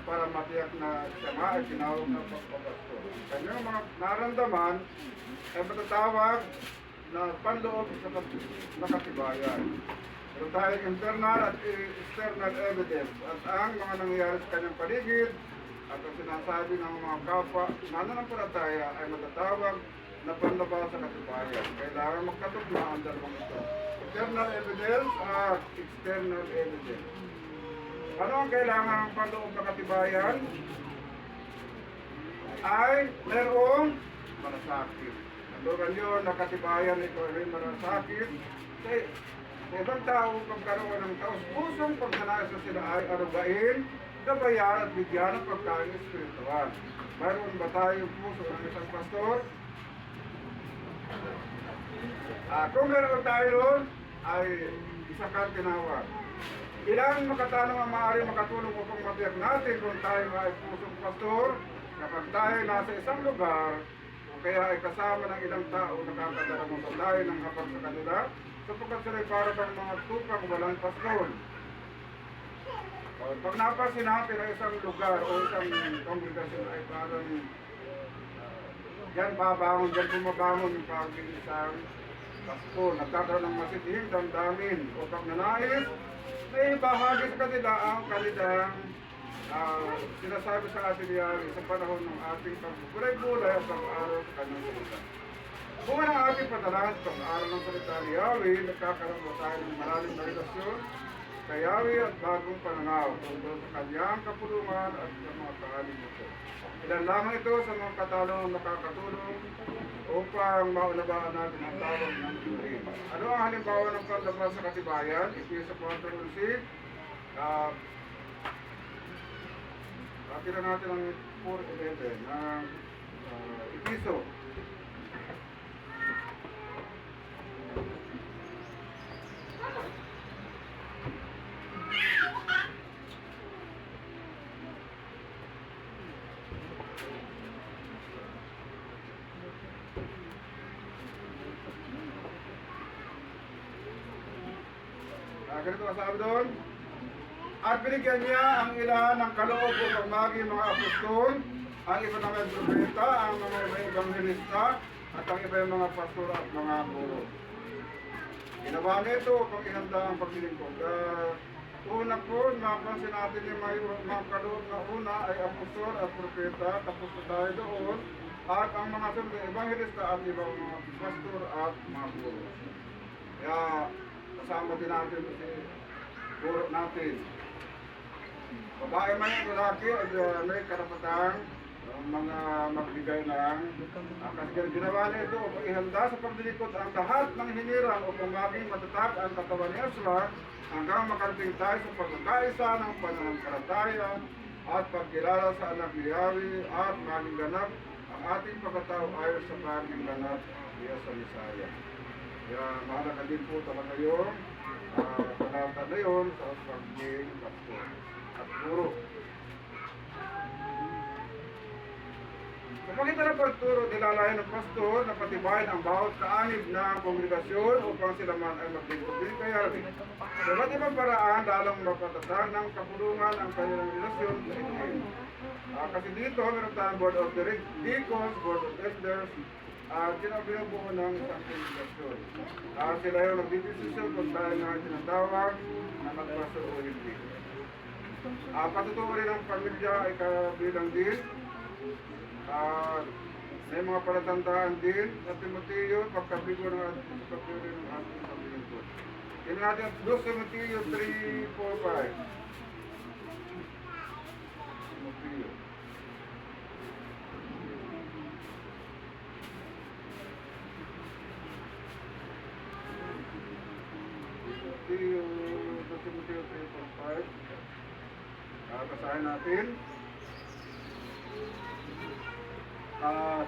para matiyak na siya nga ay tinawag ng magpastor. Kanyang mga nararamdaman ay matatawag na panloob sa nakatibayan. Pero tayo internal at external evidence at ang mga nangyayari sa kanyang paligid at ang sinasabi ng mga kapwa mananampalataya ay matatawag na panlabas sa katibayan. Kailangan magkatugma ang dalawang ito. Internal evidence at external evidence. Ano ang kailangan ng panloob na katibayan? Ay merong malasakit. Nandugan yun na katibayan ito ay malasakit. Sa ibang tao, pagkaroon ng taos-pusong pagsanayos na sila ay arugain, gabayan at bigyan ng pagkain espiritual. Mayroon ba tayong puso ng isang pastor? Kung meron tayo ron, ay isa kang tinawag. Ilang makatanong ang maaaring makatulong upang matiyak natin kung tayo ay pusong pastor kapag tayo nasa isang lugar o kaya ay kasama ng ilang tao nakakadala ng paglayo ng habag sa kanila sapagkat sila ay para bang mga tupang walang pastor. Pag napasin natin ang isang lugar o isang kongregasyon ay parang dyan bumabangon yung pag-iisang pastor. Nagkakaroon ng masitihing damdamin o pagnanais na ibahagi sa kanila ang kanilang sinasabi sa ating yari sa panahon ng ating pagbulay-bulay at pag-aaral sa kanyang salita. Kung ang ating padalahan sa pag-aaral ng salita ni Yahweh, nagkakaroon ba tayo ng malalim na relasyon kay Yahweh at bagong pananaw tungkol sa kanyang kapulungan at sa mga kaalimutan. Ilan lamang ito sa mga katanungan makakatulong upang maunawaan natin ang tawag ng Turing. Ano ang halimbawa ng panlabas sa katibayan? Ipisa 4:11. Tira natin ang 4:11 ng Ipiso. Ganito ang sabi doon. At binigyan niya ang ilan ng kaloob upang maging mga apostol, ang iba ng mga propeta, ang mga evangelista, at ang iba yung mga pastor at mga guro. Ginawa nito upang ihanda ang paglilingkod. Una po, mapansin natin yung mga kaloob na una ay apostol at propeta, tapos na tayo doon, at ang mga sunod evangelista at ibang mga pastor at mga guro. Kaya kasama din natin si guro natin. Babae man yung lalaki ay may karapatang mga magbigay ng kasi ginawa niya ito upang ihanda sa paglilikod ang lahat ng hinirang upang maging matatag ang katawan ni Ezra hanggang makarating tayo sa pagkakaisa ng pananampalataya at pagkilala sa anak ni Yahweh at maging ganap ang ating pagkatao ayon sa maging ganap niya sa Misaya. Kaya mahalaga din po talaga yung panalatan na yun sa pagiging pastor at guro. Sa pagitan ng pagturo, nilalayan ng pastor na patibayin ang bawat kaanib na kongregasyon upang sila man ay maglingkod din kay Yahweh. Sa iba't ibang paraan, lalong mapatatag ng kapulungan ang kanilang relasyon sa Inay. Kasi dito, meron tayong board of deacons, board of elders, binubuo ng isang kongregasyon. Sila yung nagdidesisyon kung tayo na tinatawag na magpastor o hindi. Patutuwa rin ang pamilya ay kabilang din. May mga palatandaan din sa Timoteo, pagkabigo ng ating pagkabigo ng ating paglilingkod. Tingnan natin 2 Timoteo 3:4-5. Timoteo. Timoteo 3:4-5. Basahin natin.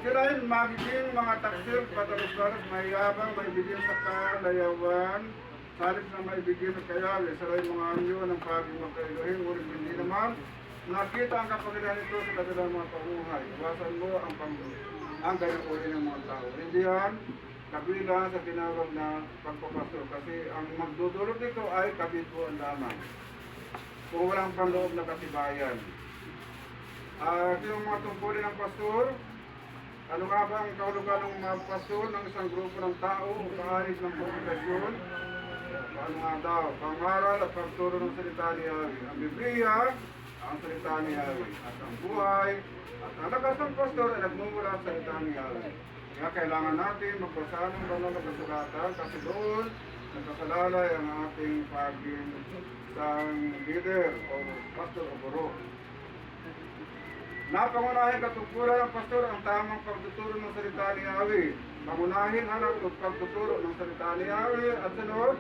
Sila rin magiging mga taksir, patalos-talos, mayabang, maibigin sa kalayawan, salip na maibigin sa kayali. Sila rin mga anyo ng paging magkailuhin, ngunit hindi naman nakita ang kapangyarihan nito sa kanilang mga pamuhay. Iwasan mo ang ganyan uri ng mga tao. Hindi yan kabilang sa tinawag na pagpapastor kasi ang magdudulot nito ay kabituan lamang. Kung walang panloob na katibayan. Yung mga tungkulin ng pastor, ano nga ba ang kahulugan ng mga pastor ng isang grupo ng tao o kaaris ng komunikasyon? Ano nga daw? Pangaral at pagturo ng salita ni Yahweh. Ang Biblia, ang salita ni Yahweh. At ang buhay, at ang lakas ng pastor ay nagmumula sa salita ni Yahweh. Kaya kailangan natin magbasa ng banal na kasulatan kasi doon nagkasalalay ang ating paging isang leader o pastor o guro. Napangunahin katungkulan ng pastor ang tamang pagtuturo ng salita ni Yahweh. Pangunahin ang pagtuturo ng salita ni Yahweh at sunod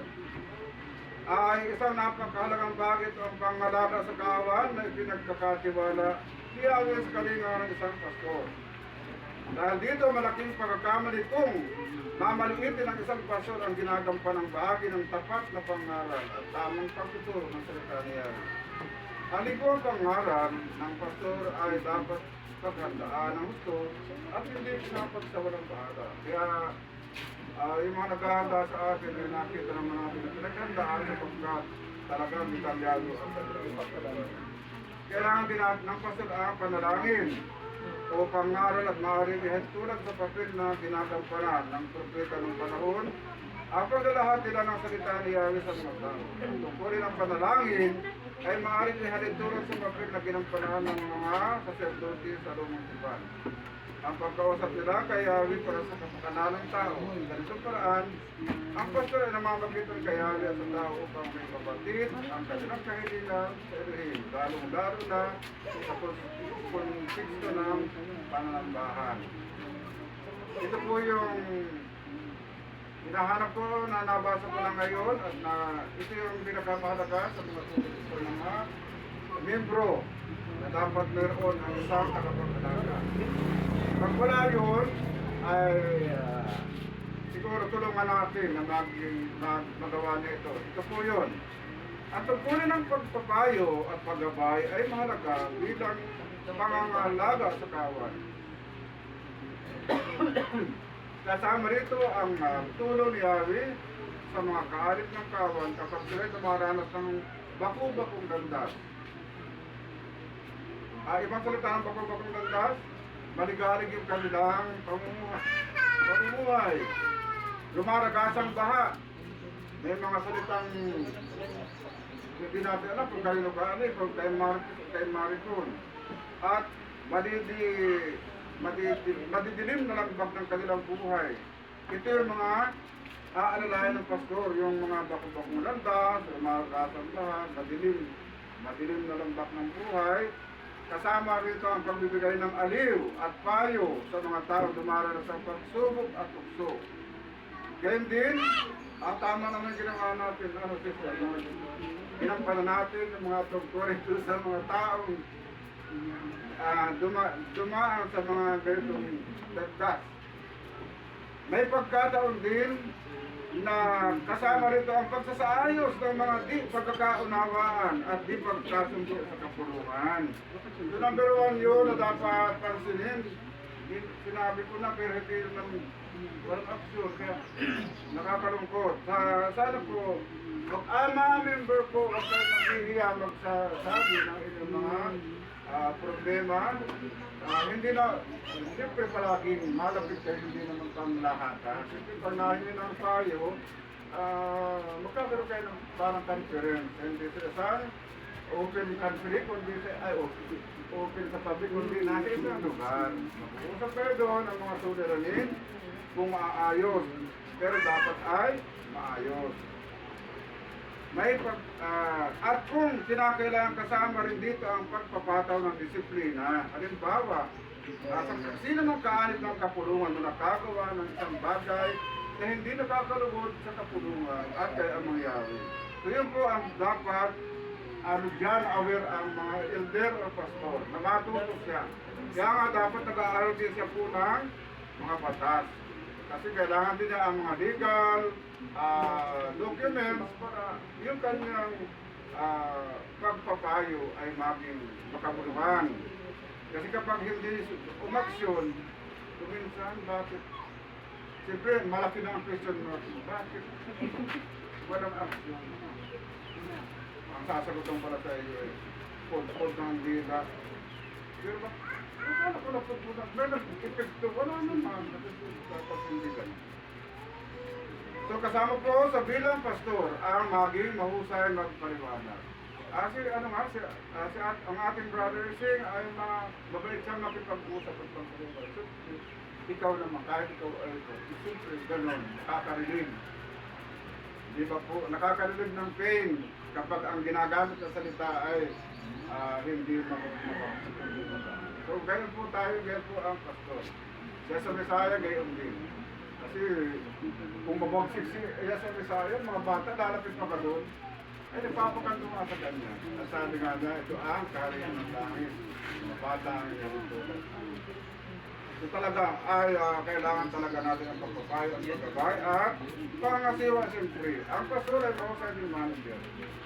ay isang napakahalagang bagay ang pangalaga sa kawan na ipinagkakatiwala ni Yahweh sa kalinga ng isang pastor. Dahil dito malaking pagkakamali kung mamaliitin ng isang pastor ang ginagampan ng bahagi ng tapat na pangaral at tamang pagtuturo ng salita ni Yahweh. Ang likod pangaral ng pastor ay dapat paghandaan ng gusto at hindi dapat sa walang bahala. Kaya yung mga naghahanda sa atin ay nakita naman natin na pinaghandaan sapagkat talagang detalyado ang kanilang pagkalaan. Kailangan din ng pastor ang panalangin o pangaral at maaaring ihentulad sa papel na ginagampanan ng propeta ng panahon ang paglalahat nila ng salita ni Yahweh sa mga tao. Tungkulin ang panalangin ay maaaring ihalitulad sa papel na ginampanan ng mga saserdote sa lumang tipan. Ang pagkausap nila kay Yahweh para sa kapakanan ng tao. Sa ganitong paraan, ang pastor ay namamagitan kay Yahweh sa tao upang may mabatid ang kanilang kahilingan sa Elohim, lalong-lalo na sa konteksto ng pananambahan. Ito po yung hinahanap ko na nabasa ko na ngayon at na ito yung pinakamahalaga sa mga tutuloy ng mga membro na dapat meron ang isang tagapagalaga. Pag wala yun, ay siguro tulungan natin na magawa nito. Ito po yun. Ang tungkulin ng pagpapayo at paggabay ay mahalaga bilang pangangalaga sa kawan. Kasama rito ang tulong ni Yahweh sa mga kaalit ng kawan kapag sila'y dumaranas ng baku-bakong landas. Ibang salita ng baku-bakong landas, maligalig yung kanilang pamumuhay. Lumaragasang baha. May mga salitang hindi natin alam kung kanino gaano, kung kay Maricon. At madidilim na lagbak ng kanilang buhay. Ito yung mga aalalayan ng pastor, yung mga bakong landas, lumaragasang baha, madilim na lagbak ng buhay. Kasama rito ang pagbibigay ng aliw at payo sa mga tao dumaranas sa pagsubok at tukso. Ganyan din, tama naman ginawa natin, ginampanan natin yung mga tungkulin sa mga taong dumaan sa mga ganitong dagdas. May pagkataon din na kasama rito ang pagsasaayos ng mga di pagkakaunawaan at di pagkasundo sa kapulungan. So number one yun na dapat pansinin. Sinabi ko na pero hindi naman walang absurd kaya nakakalungkot. Sana po mga member ko huwag kayo naghihiya magsasabi ng inyong mga problema. Hindi na, siyempre palaging malapit kayo, hindi naman pamlahatan. Siyempre pag nahingi ng payo, magkakaroon kayo ng parang conference. Hindi sila open country, kundi open sa public, kundi nasa isang lugar. Mag-uusap kayo doon ang mga suliranin kung maayos. Pero dapat ay maayos. At kung kinakailangan kasama rin dito ang pagpapataw ng disiplina, halimbawa, sino ng kaalit ng kapulungan na nakagawa ng isang bagay na hindi nakakalugod sa kapulungan at kay ang mangyari. So yun po ang dapat dyan aware ang mga elder o pastor na matuto siya. Kaya nga dapat nag-aaral din siya po ng mga batas. Kasi kailangan din niya ang mga legal documents para yung kanyang pagpapayo ay maging makabuluhan. Kasi kapag hindi umaksyon, kuminsan bakit? Siyempre, malaki na ang question mark. Bakit? Walang aksyon. Ang sasagutan pala sa iyo ay pod-pod ng dila. Pero ba? Wala ko na pod-pod. May nag-epekto. Wala naman. Dapat hindi ganun. So kasama po sa bilang pastor ang maging mahusay magpaliwanag. Ang ating brother Sing ay mabait siyang makipag-usap at pagpaliwanag. So, ikaw naman, kahit ikaw ay ito, siyempre gano'n, nakakarinig. Di ba po, nakakarinig ng pain kapag ang ginagamit na salita ay hindi makapagpaliwanag. So ganyan po tayo, ganyan po ang pastor. Siya sa Messiah, gayon din. Kasi kung mabagsik siya sa Messiah, mga bata, lalapit pa ka doon, ay nagpapakanto nga sa kanya. At sabi nga na, ito ang kaharian ng langit. Mga bata ang iyong tulad. So talaga ay kailangan talaga natin ang pagpapayo at paggabay at pangasiwa siyempre. Ang pastor ay mahusay din manager.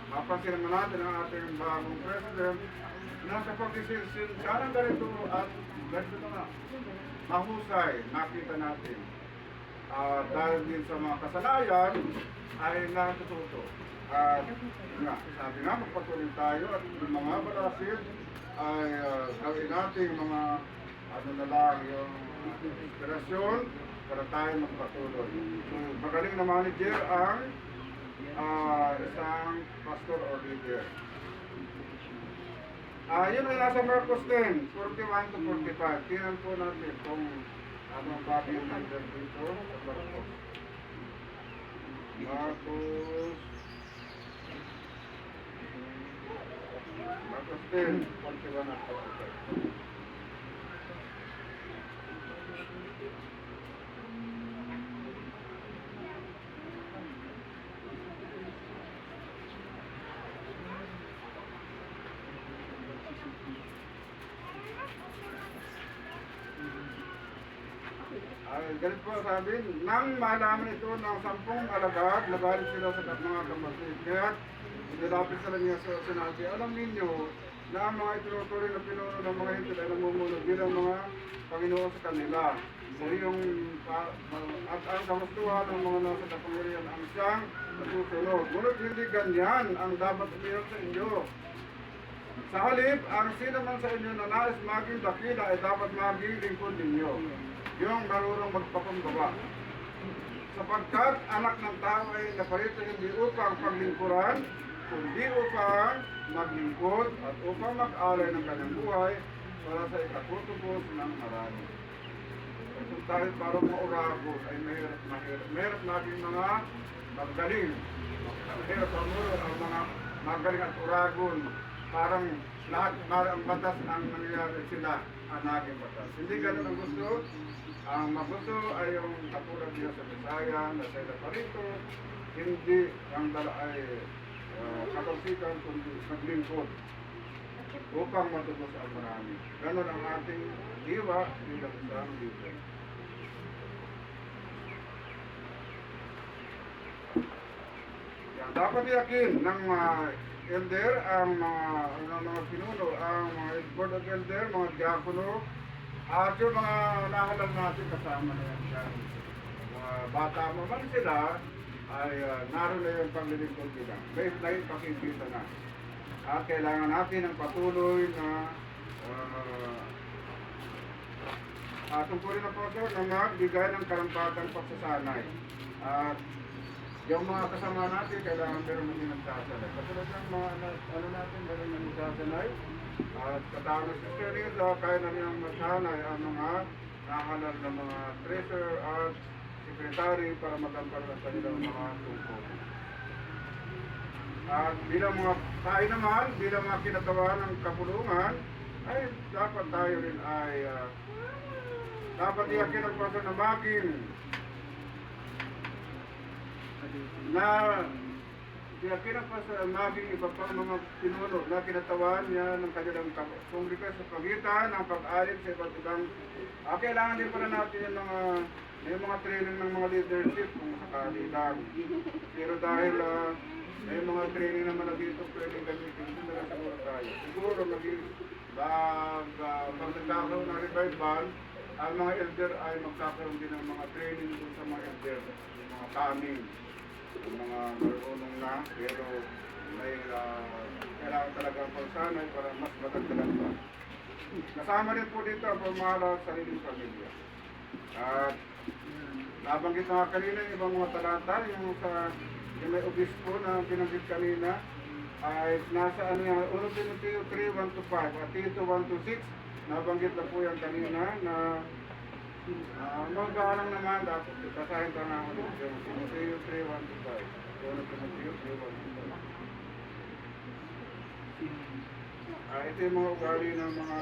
Mapansin naman natin ang ating bagong president na sa pag-isilsil, sana ganito at ganito na nga. Mahusay, nakita natin. Dahil din sa mga kasanayan ay natututo. At nga, sabi nga, magpatuloy tayo at yung mga balasid ay gawin natin mga ano na lang, yung inspirasyon para tayo magpatuloy. So, magaling na manager ang isang pastor o leader. Yun ay nasa Marcos 10, 41 to 45. Tingnan po natin kung anong bagay yung number dito sa Marcos. Marcos 10, 41 at 45. Ganit po sabi, nang malaman ito ng 10 alagad, nagalit sila sa mga kapatid. Kaya nilapit sila niya sa sinabi, alam ninyo na ang mga itinuturing na pinuno ng mga hintil ay namumuno bilang mga Panginoon sa kanila. At ang kamustuhan ng mga nasa kapangyarihan ang siyang nasusunod. Ngunit hindi ganyan ang dapat umiyak sa inyo. Sa halip, ang sino man sa inyo na nais maging dakila ay dapat maging lingkod ninyo. Yung marunong magpakumbaba. Sapagkat anak ng tao ay naparito hindi upang paglingkuran, kundi upang maglingkod at upang mag-alay ng kanyang buhay para sa ikatutubos ng marami. Kasi dahil parang mga oragos ay mahirap natin mga magaling. Mahirap ang mga magaling at oragon. Parang lahat, ang batas ang nangyayari sila ang naging batas. Hindi ganun ang gusto. Ang magusto ay yung katulad niya sa Bisaya, na sa parito, hindi ang dala ay katalsikan kundi naglingkod upang matubos ang marami. Ganon ang ating diwa bilang isang leader. Dapat iyakin ng elder, ang mga pinuno, ang mga board of elder, mga diakono, at yung mga nahalang natin kasama na yan dyan. Mga bata mo man sila, ay naroon na yung paglilingkod nila. May pakikita na. At kailangan natin ng patuloy na tungkulin na po sir na magbigay ng karampatang pagsasanay. At yung mga kasama natin, kailangan meron namin nagsasanay. Katulad ng mga ano natin, meron namin nagsasanay. At katawag sa series, kaya na niyang masanay ang mga nahalal na mga treasurer at secretary para magkamparoon sa nilang mga tungkol. At bilang mga tayo naman, bilang mga kinatawan ng kapulungan, ay dapat tayo rin ay dapat iyakin ang paso na maging na iyakin ang paso na maging iba pang mga pinuno na kinatawan niya ng kanilang kongregas sa pagitan ng pag-alip sa iba't ibang kailangan din pala natin yung mga training ng mga leadership kung sakali lang. Pero dahil May mga training naman na dito pwede gamitin. Ito na lang siguro tayo. Siguro pag nagkakaroon ng revival, ang mga elder ay magkakaroon din ng mga training dun sa mga elder, yung mga coming, yung mga marunong na, pero may kailangan talaga ang pagsanay para mas matagdagan pa. Kasama rin po dito ang pamamahala sa sariling pamilya. At nabanggit na kanina yung ibang mga talata, yung may obispo na binanggit kanina, ay nasa ano yan, 1 Timoteo 3:1-5 at Tito 1:6, nabanggit na po yan kanina na mag-aalang naman dapat kasahin ka nga ulit yung Timoteo 3:1-5. 1 Timoteo 3:1-5. Ito yung mga ugali ng mga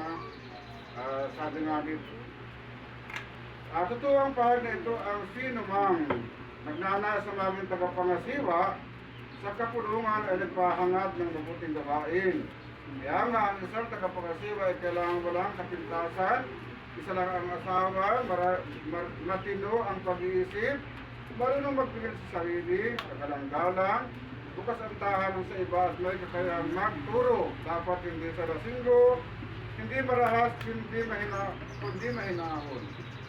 sabi nga dito. Totoo ang pahal na ito ang sino mang nagnanais sa maging tagapangasiwa sa kapulungan ay nagpahangad ng mabuting gawain. Kaya nga ang isang tagapangasiwa ay kailangan walang kapintasan, isa lang ang asawa, matino ang pag-iisip, marunong magpigil sa sarili, kagalang-galang, bukas ang tahanan sa iba at may kakayang magturo. Dapat hindi sa lasinggo, hindi marahas, kundi mahinahon.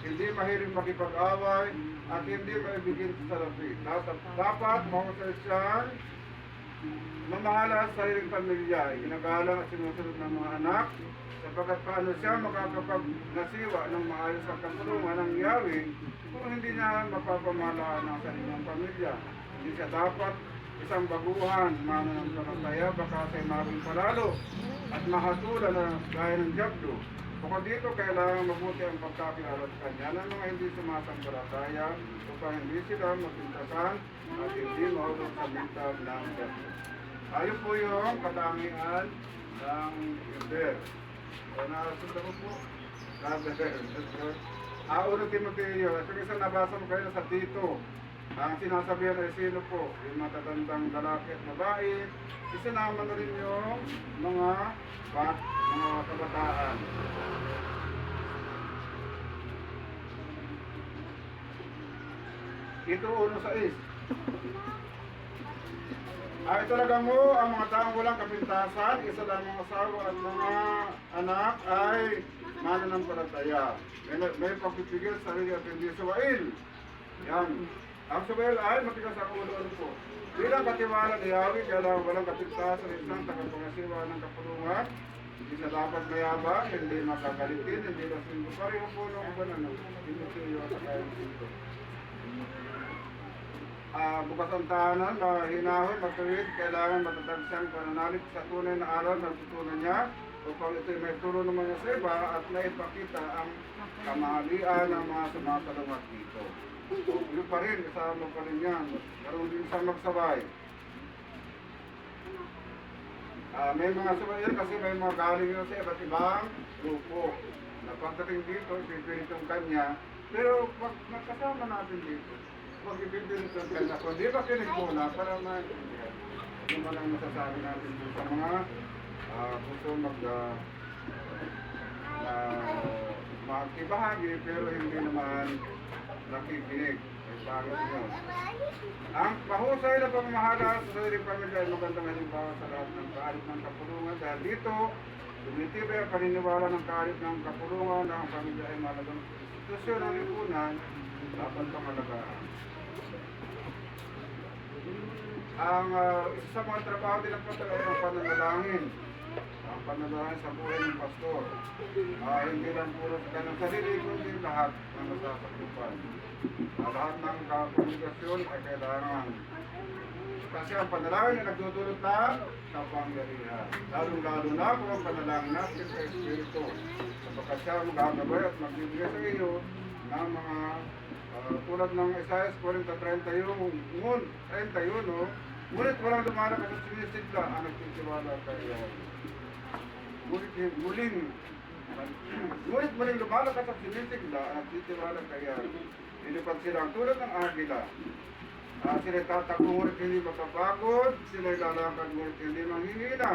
Hindi mahilig makipag-away at hindi maibigin sa salapi. Dapat mahusay siyang mamahala sa sariling pamilya, ginagalang at sinusunod ng mga anak, sapagkat paano siya makakapag-nasiwa ng maayos ang kapulungan ng Yahweh kung hindi niya mapapamahalaan ang sariling pamilya. Hindi siya dapat isang baguhan, mananampalataya, baka sa'y maging palalo at mahatulan na gaya ng Diablo. Bukod dito, kailangan mabuti ang pagkakilala sa kanya ng mga hindi sumasampalataya upang hindi sila mapintasan at hindi mahulog sa bintag ng Diablo. Ayun po yung katangian ng elder. So, nasunod ko po. Uno Timoteo, ito isang nabasa mo kayo sa Tito. Ang sinasabihan ay sino po? Yung matatandang lalaki at babae. Isinama na rin yung mga kabataan. Ito 1:6. Ay talaga mo ang mga taong walang kapintasan, isa lang ang asawa at mga anak ay mananampalataya. May pagpipigil sa sarili at hindi suwail. Yan. Ang suwail ay matigas ang ulo po. Bilang katiwala ni Yahweh, kailangan walang kapintasan ng isang tagapangasiwa ng kapulungan. Hindi siya dapat mayabang, hindi makagalitin, hindi lasinggo. Pareho po nung ano, Timoteo at kayang singgo. Bukas ang tahanan, mahinahon, matuwid, kailangan matatag siyang pananalig sa tunay na aral na tutunan niya upang ito'y may turo naman niya sa iba at naipakita ang kamahalian ng mga sumasalungat dito. So, yun pa rin, kasama pa rin yan. Karoon din isang magsabay. May mga sumayon kasi may mga galing yun sa iba't ibang grupo. Na pagdating dito, ipipilitong kanya. Pero pag magkasama natin dito, pag ipipilitong kanya, kung di ba kinig muna, para maintindihan. Ano man ang masasabi natin dito sa mga gusto makibahagi, pero hindi naman nakikinig. Ay pangit yun. Ang mahusay na pamamahala sa sariling pamilya ay magandang halimbawa sa lahat ng kaalit ng kapulungan. Dahil dito, tumitibay ang paniniwala ng kaalit ng kapulungan na ang pamilya ay malagang institusyon ng lipunan dapat pangalagaan. Ang isa sa mga trabaho din ng pastor ay ang pananalangin. Ang pananalangin sa buhay ng pastor. Hindi lang puro sa kanyang sarili, kundi lahat ng nasasaklupan. Lahat ng komunikasyon ay kailangan. Kasi ang panalangin ay nagdudulot ng kapangyarihan. Lalong-lalo na kung ang panalangin natin sa Espiritu. Sapagkat siya magagabay at magbibigay sa iyo ng mga tulad ng Isaiah 40:31, ngunit walang lumalakas at sinisigla ang nagtitiwala kay Yahweh. Ngunit muling lumalakas at sinisigla ang nagtitiwala kay Yahweh. Nilipad silang tulad ng agila. Sila'y tatakbo ngunit hindi makapagod, sila'y lalakad ngunit hindi manghihina.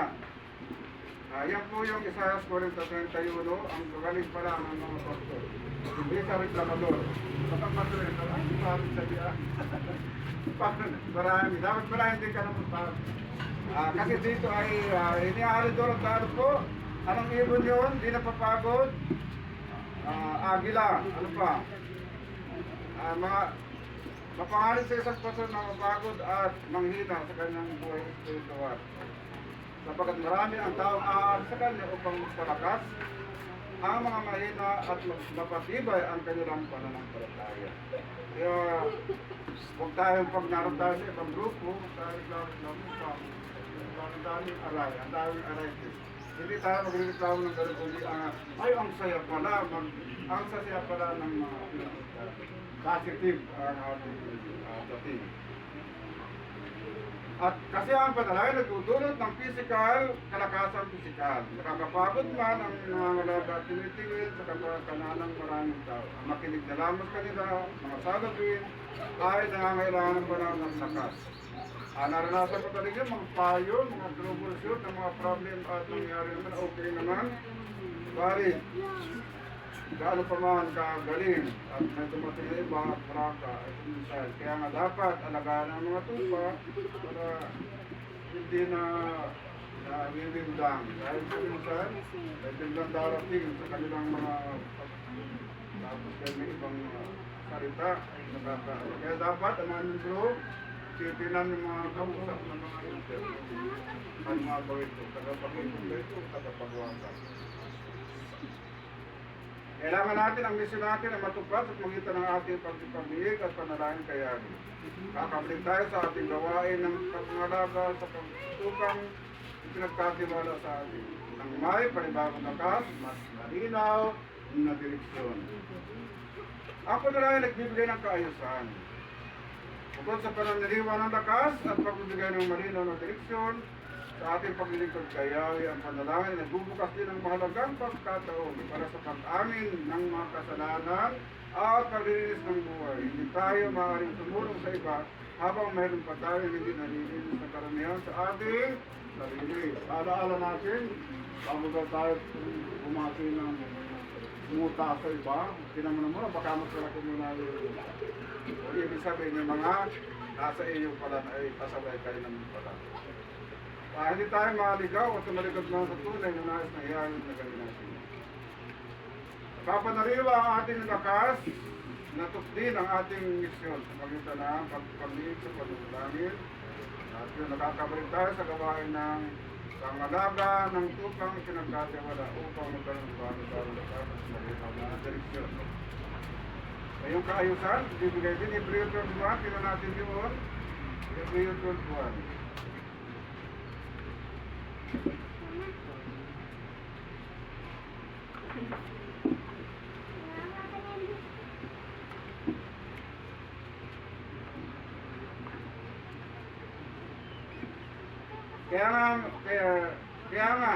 Yan po yung Isaiah 40:31, ang galing pala ng mga pastor. Hindi sa reklamador. Kapag maturento, ay, parang sa diya. Marami. Dapat pala hindi ka naman parang. Kasi dito ay iniari doon ang taro po. Anong ibon yun? Di napapagod. Agila. Ano pa? Mga mapangalit sa isang paso na mapagod at manghina sa kanyang buhay espiritual. Sapagkat marami ang taong aaral sa kanya upang magpalakas ang mga mahina at mapatibay ang kanilang pananampalataya. Kaya huwag tayong pag naroon tayo sa ibang grupo, tayo lang pa. Ang daming aray, ang daming araytis. Hindi tayo magreklamo ng ganun kundi ay ang saya pala, ang saya pala ng mga positive ang ating dating. At kasi ang panalangin nagdudulot ng physical, kalakasan physical. Nakakapagod man ang nangangalaga at tinitingin sa kapakanan ng maraming tao. Ang makinig na lamang kanila, mga salabin, ay nangangailangan ng banal ng lakas. Naranasan ko talaga yung mga payo, mga troubleshoot, ng mga problem at nangyari naman, okay naman. Bari, gaano pa man kagaling at may dumating na iba, praka, at minsan. Kaya nga dapat alagaan ang mga tupa para hindi na wiwindang. Dahil sa minsan, may biglang darating sa kanilang mga tapos kaya may ibang salita. Kaya dapat ang mga membro, titinan yung mga kausap ng mga inter. Ang mga bawito, tagapag-inter ito, tagapag-wakas. Kailangan natin ang misyon natin na matupad sa magitan ng ating pagpipamihik at panalangin kayanin. Kakabalik tayo sa ating gawain ng pangalaga sa pagtukang pinagkatiwala sa atin. Nang may panibagong lakas, mas malinaw na direksyon. Ako na lang ay nagbibigay ng kaayusan. Bukod sa pananaliwa ng lakas at pagbibigay ng malinaw na direksyon, sa ating paglilingkod kayawi ang panalangin ay nagbubukas din ng mahalagang pagkataon para sa pag-amin ng mga kasalanan at paglilinis ng buhay. Hindi tayo maaaring tumulong sa iba habang mayroon pa tayo hindi nalilinis na karamihan sa ating sarili. Alaala natin, bago ba tayo bumati ng sumuta sa iba, tinaman mo, baka mas malaki muna yun. O ibig sabihin yung mga nasa iyo pala na ay pasabay kayo naman pala. Hindi tayo maligaw at tumalikod na sa tunay na nais na iyayon na galing natin. Papanariwa ang ating lakas, natupdin ang ating misyon sa pagitan ng pagpapaliit sa panulangin. At yun, nakakabalik tayo sa gawain ng pangalaga ng tupang pinagkatiwala upang magkaroon ng bago-bago lakas at malinaw na direksyon. Ngayong kaayusan, bibigay din Hebreo 12:1, tino natin yun. Hebreo 12:1. Kaya nga,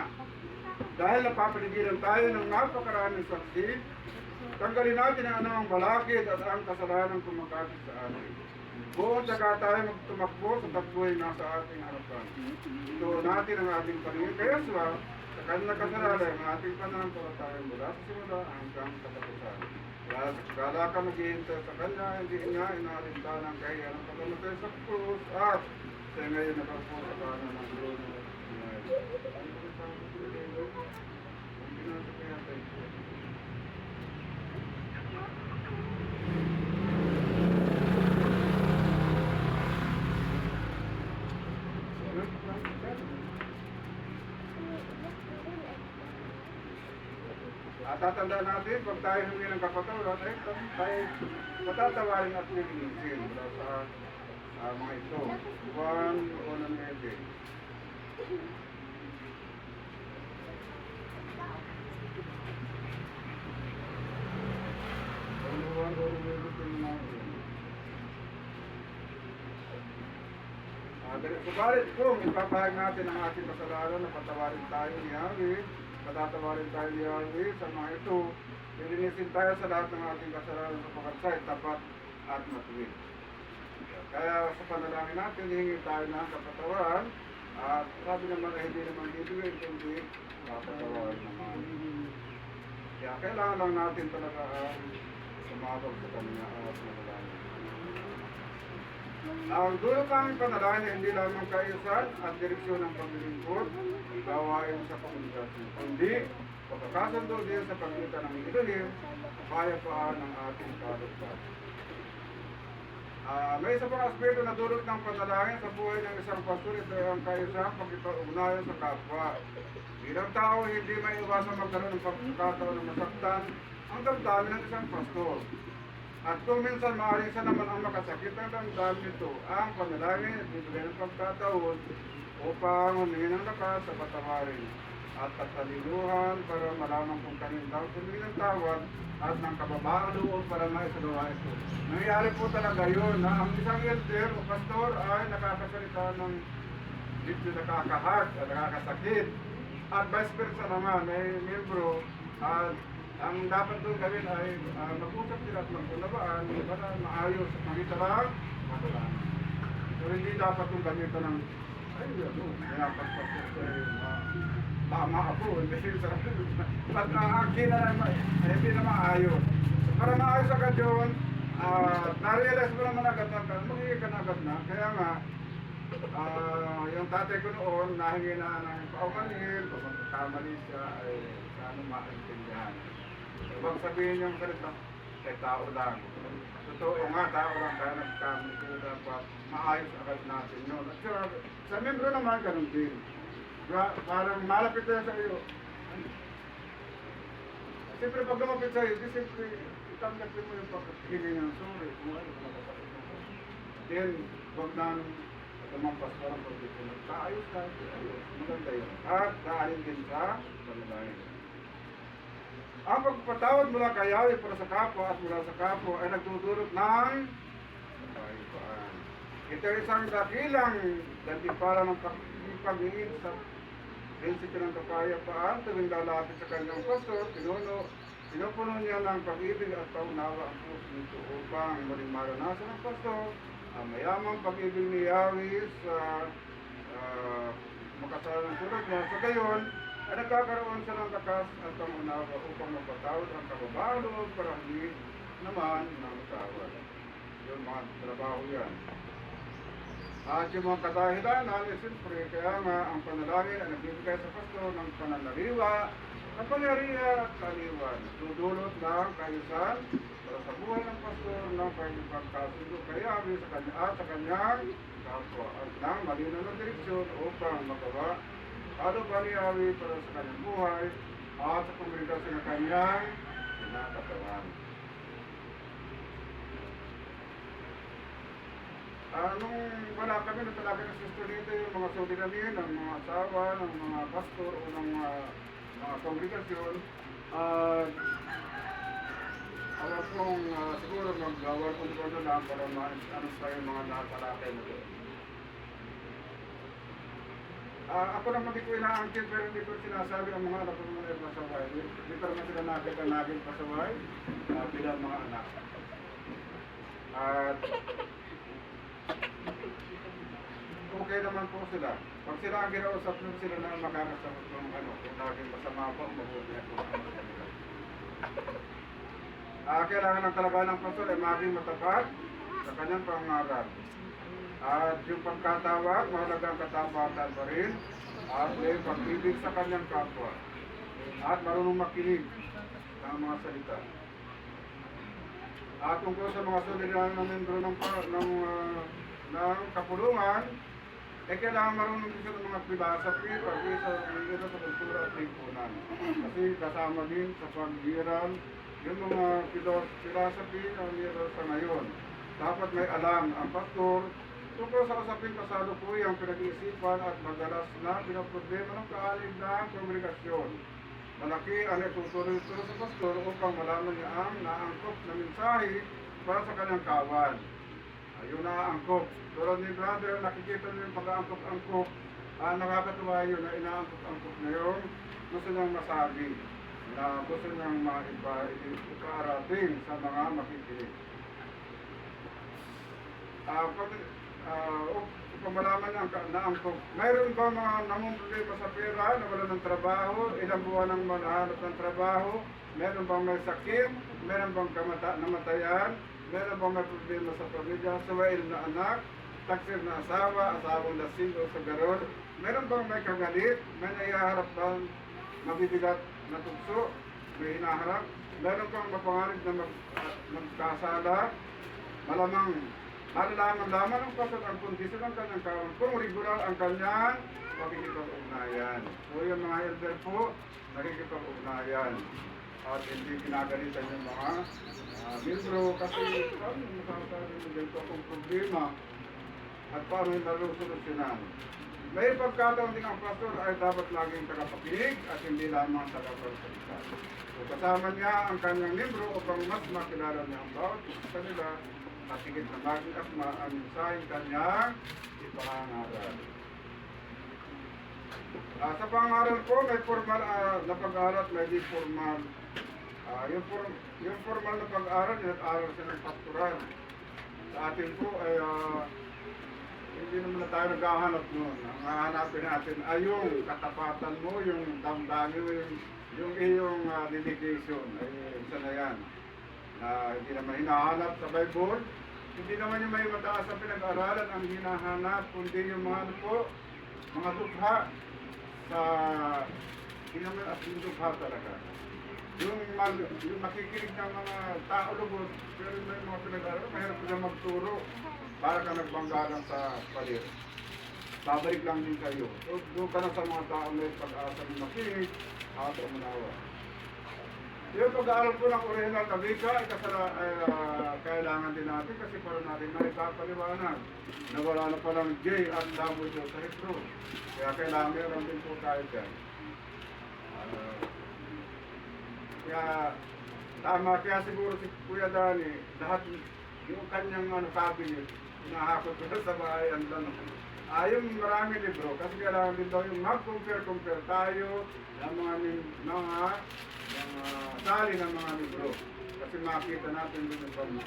dahil napapaligiran tayo ng napakaraming saksi, tanggalin natin ang anumang balakid at ang kasalanan kumakapit sa atin. Buong saka tayo magtumakbo sa takbuhay nasa ating harapan. Ito natin ang ating paningin kay Yeswa sa kanyang kasalanan ang ating pananampalataya mula sa simula hanggang katapusan. Kala ka maghihintay sa kanya, hindi niya inarinta ng kahiyan ang pagkamatay sa krus at siya ngayon nakapos sa kanan ng trono. Tatandaan natin, pag tayo humingi ng kapatawaran, tayo matatawarin at lilinisin mula sa mga ito. Juan 1:9. Subalit kung ipapahag natin ang ating kasalanan na patawarin tayo ni Yahweh, patatawarin tayo ni Yahweh sa mga ito, lilinisin tayo sa lahat ng ating kasalanan sa pagkatsay, tapat at matuwid. Kaya sa panalangin natin, hihingi tayo ng kapatawaran at sabi naman ay hindi naman bibigay, kundi kapatawaran naman. Kaya kailangan lang natin talaga sumabog sa kanya at manalangin. Ang dulo ng panalangin ay hindi lamang kaayusan at direksyon ng paglilingkod, gawain sa komunikasyon, kundi pagkakasundo din sa pagitan ng ilulim, kapayapaan ng ating kalugdan. May isa pang aspeto na dulot ng panalangin sa buhay ng isang pastor, ito ay ang kaayusan pagkipag-ugnayan sa kapwa. Bilang tao, hindi may iwasan magkaroon ng pagkakataon ng masaktan ang damdamin ng isang pastor. At kung minsan maaaring sa naman ang makasakit ng damdamin nito, ang panalangin at bibigyan ng pagkataon upang humingi ng lakas sa patawarin at katalinuhan para malaman kung kanino daw humingi ng tawad at ng kababaan loob para maisagawa ito. Nangyayari po talaga yun na ang isang elder o pastor ay nakakasalita ng dito nakakahag at nakakasakit. At vice versa naman, may membro at ang dapat doon gawin ay mag-usap sila at mag-unawaan para maayos at makita lang matulungan. So hindi dapat itong gamitan ng ay dapat tama ako, hindi sa pag akin na naman, hindi na maayos. So, para maayos agad yun, na-realize mo naman agad na magiging ka na agad na. Kaya nga, yung tatay ko noon, nahingi na ng paumanhin, kung magkakamali siya, ay sana maintindihan. So, huwag sabihin yung salita, kay tao lang. Totoo nga, tao lang kaya nagkamali, pero dapat maayos agad natin yun. At sa membro naman, ganun din. Parang malapit na sa iyo. Siyempre pag lumapit sa iyo, di siyempre itanggap mo yung pagkakiling ng sorry. Kung ano, makasakit mo. Then, huwag nang tumampas parang pag dito. Kaayos na, ayos. Maganda yun. At dahil din sa panalangin. Ang pagpatawad mula kay Yahweh para sa kapwa at mula sa kapwa ay nagdudulot ng kapayapaan. Ito ay isang dakilang gantimpala ng pag-iin sa prinsipyo ng kapayapaan tuwing lalapit sa kanyang pastor, pinupuno niya ng pag-ibig at paunawa ang puso nito upang muling maranasan ng pastor ang mayamang pag-ibig ni Yahweh sa makasalan ng tulad niya. Sa gayon, ay nagkakaroon siya ng lakas at pangunawa upang mapatawad ang kababalo para hindi naman ng tawad. Yun mga trabaho yan. At yung mga kadahilanan, siyempre, kaya nga ang panalangin ay nagbibigay sa pastor ng pananaliwa, kapangyarihan at kaliwan. Dudulot ng kaayusan para sa buhay ng pastor ng kanyang pagkasundo kaya sa kanya at sa kanyang kapwa at ng malinaw na direksyon upang magawa ano ba ni Yahweh para sa kanyang buhay at sa komunikasyon ng kanyang kinakatawan. Nung wala kami, natalaki ng sister dito yung mga suliranin, ng mga asawa, ng mga pastor o ng mga kongregasyon. Alam kong siguro mag-gawal kong doon lang para ano sa yung mga nakatalakay mo doon. Ako naman di ko inaangkin pero hindi ko sinasabi ang mga anak ko mga pasaway. Hindi pa naman sila nakita naging pasaway bilang mga anak. At okay naman po sila. Pag sila ang ginausap nun sila na makakasagot ng ano, kung naging masama po, mabuti ako ang kanila. Kailangan ng talaga ng pastor ay maging matapat sa kanyang pangarap. At yung pagkatawag, mahalaga ang katapatan pa rin. At may pag-ibig sa kanyang kapwa. At marunong makinig ng mga salita. At tungkol sa mga solidaran ng membro ng kapulungan, kailangan marunong din sila ng mga philosophy, pag-isa sa kultura at lipunan. Kasi kasama din sa pag-iral, yung mga philosophy na meron sa ngayon. Dapat may alam ang pastor tungkol sa usaping kasalukuyang pinag-iisipan at madalas na pinaproblema ng kaalib na komunikasyon. Malaki ang itutuloy sa pastor upang malaman niya ang naangkop na mensahe para sa kanyang kawan. Yung naangkop. Pero ni brother, nakikita niyo yung pag-aangkop-angkop. Nakakatuwa yun na inaangkop-angkop na yung gusto niyang masabi. Na gusto niyang iparating sa mga makikinig. upang malaman na angkop. Mayroon ba mga namumroblema sa pera, nawala ng trabaho, ilang buwan ang manahanap ng trabaho, meron bang may sakit, meron bang namatayan, meron bang may problema sa pamilya, suwail na anak, taksir na asawa, asawang lasing o sa garol, meron bang may kagalit, may naiharap bang mabibigat na tukso, may hinaharap, meron bang mapangarap na magkasala, malamang malalaman lamang ang pasok ang kondisyon ng kanyang kawan kung regular ang kanyang pakikipag-ugnayan. So yung mga elder po, nakikipag-ugnayan at hindi pinagalitan yung mga membro kasi paano masasabi mo ganito akong problema at paano yung nalusolusyonan. May pagkataon din ang pastor ay dapat laging tagapakinig at hindi lamang tagapagsalita. So kasama niya ang kanyang membro upang mas makilala niya ang bawat kanila at higit na maging asma ang mensaheng kanyang ipangaral. Sa pangaral po, may formal na pag-aaral at may di formal. Yung formal na pag-aaral, nag-aaral siya ng pastoral. Sa atin po ay hindi naman na tayo naghahanap noon. Ang hahanapin natin ay yung katapatan mo, yung damdamin mo, yung iyong dedication. Ay isa na yan. Hindi naman hinahanap sa Bible. Hindi naman yung may mataas na pinag-aralan ang hinahanap, kundi yung mga ano po, mga dukha sa hindi naman as yung dukha talaga. Yung makikinig ng mga tao lubos, pero may mga pinag-aralan, mahirap sila magturo para ka nagbanggalan sa palir. Babalik lang din kayo. So, doon ka na sa mga tao may pag-asa ng makinig at umunawa. Yung pag-aaral po ng original na wika ay kailangan din natin kasi para natin na ipapaliwanag na wala na palang J at W sa Hebrew. Kaya kailangan meron din po tayo dyan. Kaya siguro si Kuya Dani, lahat yung kanyang cabinet, hinahakot ko sa bahay ang tanong. Yung marami libro, kasi kailangan din daw yung mag-compare tayo ng mga sali ng mga libro. Kasi makita natin din yung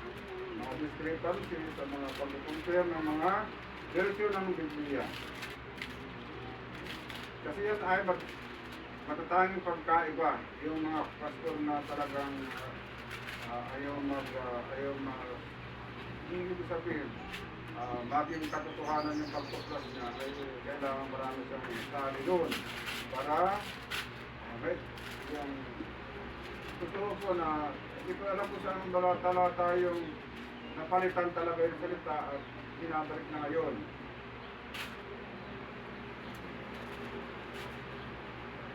mga discrepancy sa mga pag-compare ng mga version ng Biblia. Kasi yan ay matatanging pagkaiba. Yung mga pastor na talagang ayaw hindi ko sabihin, maging katotohanan yung pagtuklas niya ay kailangan marami siyang sali doon para yung totoo po na hindi ko alam kung saan talata yung napalitan talaga yung salita at binabalik na ngayon.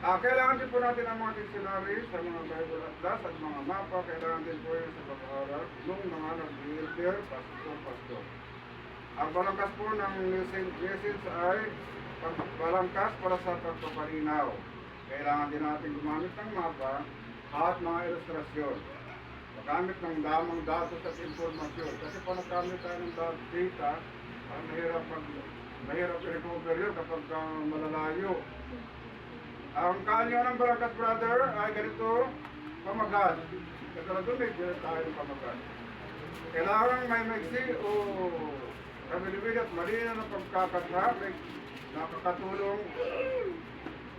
Kailangan din po natin ang mga dictionary sa mga Bible Atlas at mga mapa. Kailangan din po yun sa pag-aaral nung mga nag-elder, pastor. Ang balangkas po ng message ay balangkas para sa pagpaparinaw. Kailangan din natin gumamit ng mapa at mga ilustrasyon. Magamit ng damang datos at informasyon. Kasi pa nagamit tayo ng data, mahirap i-recover yun kapag malalayo. Ang kanyo ng Balangkas Brother ay ganito, pamagat. Nagkaladunig, tayo ng pamagat. Kailangan may maiksi o kabilibig at malina ng pagkakata, may nakakatulong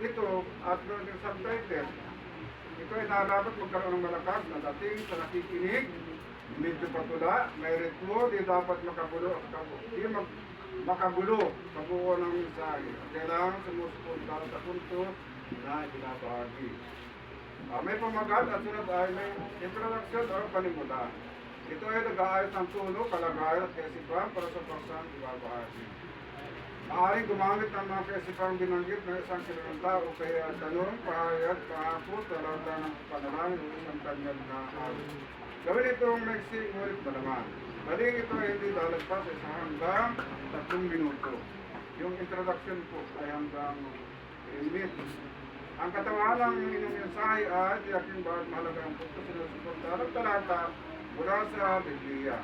ito at yung subtitle. Ito ay dapat magkaroon ng malakas na dating sa nakikinig, medyo patula, may ritmo, di dapat makagulo sa buo ng mensahe. Kailangan sumusupunta sa punto na binabahagi. May pamagat at sunod ay may introduction o panimula. Ito ay nag-aayos ng tono, kalagayan at kaisipan para sa paksang ibabahagi. Maaaring gumamit ng mga kaisipang binanggit ng isang sinunta o kaya tanong, pahayag, kahapon, talata ng panalangin o isang kanyal na araw. Gawin itong maiksi ulit na naman. Maling ito ay hindi lalagpas sa isang hanggang 3 minuto. Yung introduction po ay hanggang 3 minutes. Ang katangahan ng inyong mensahe ay tiyaking bawat mahalaga ang punto sinusuporta ng talata mula sa Biblia.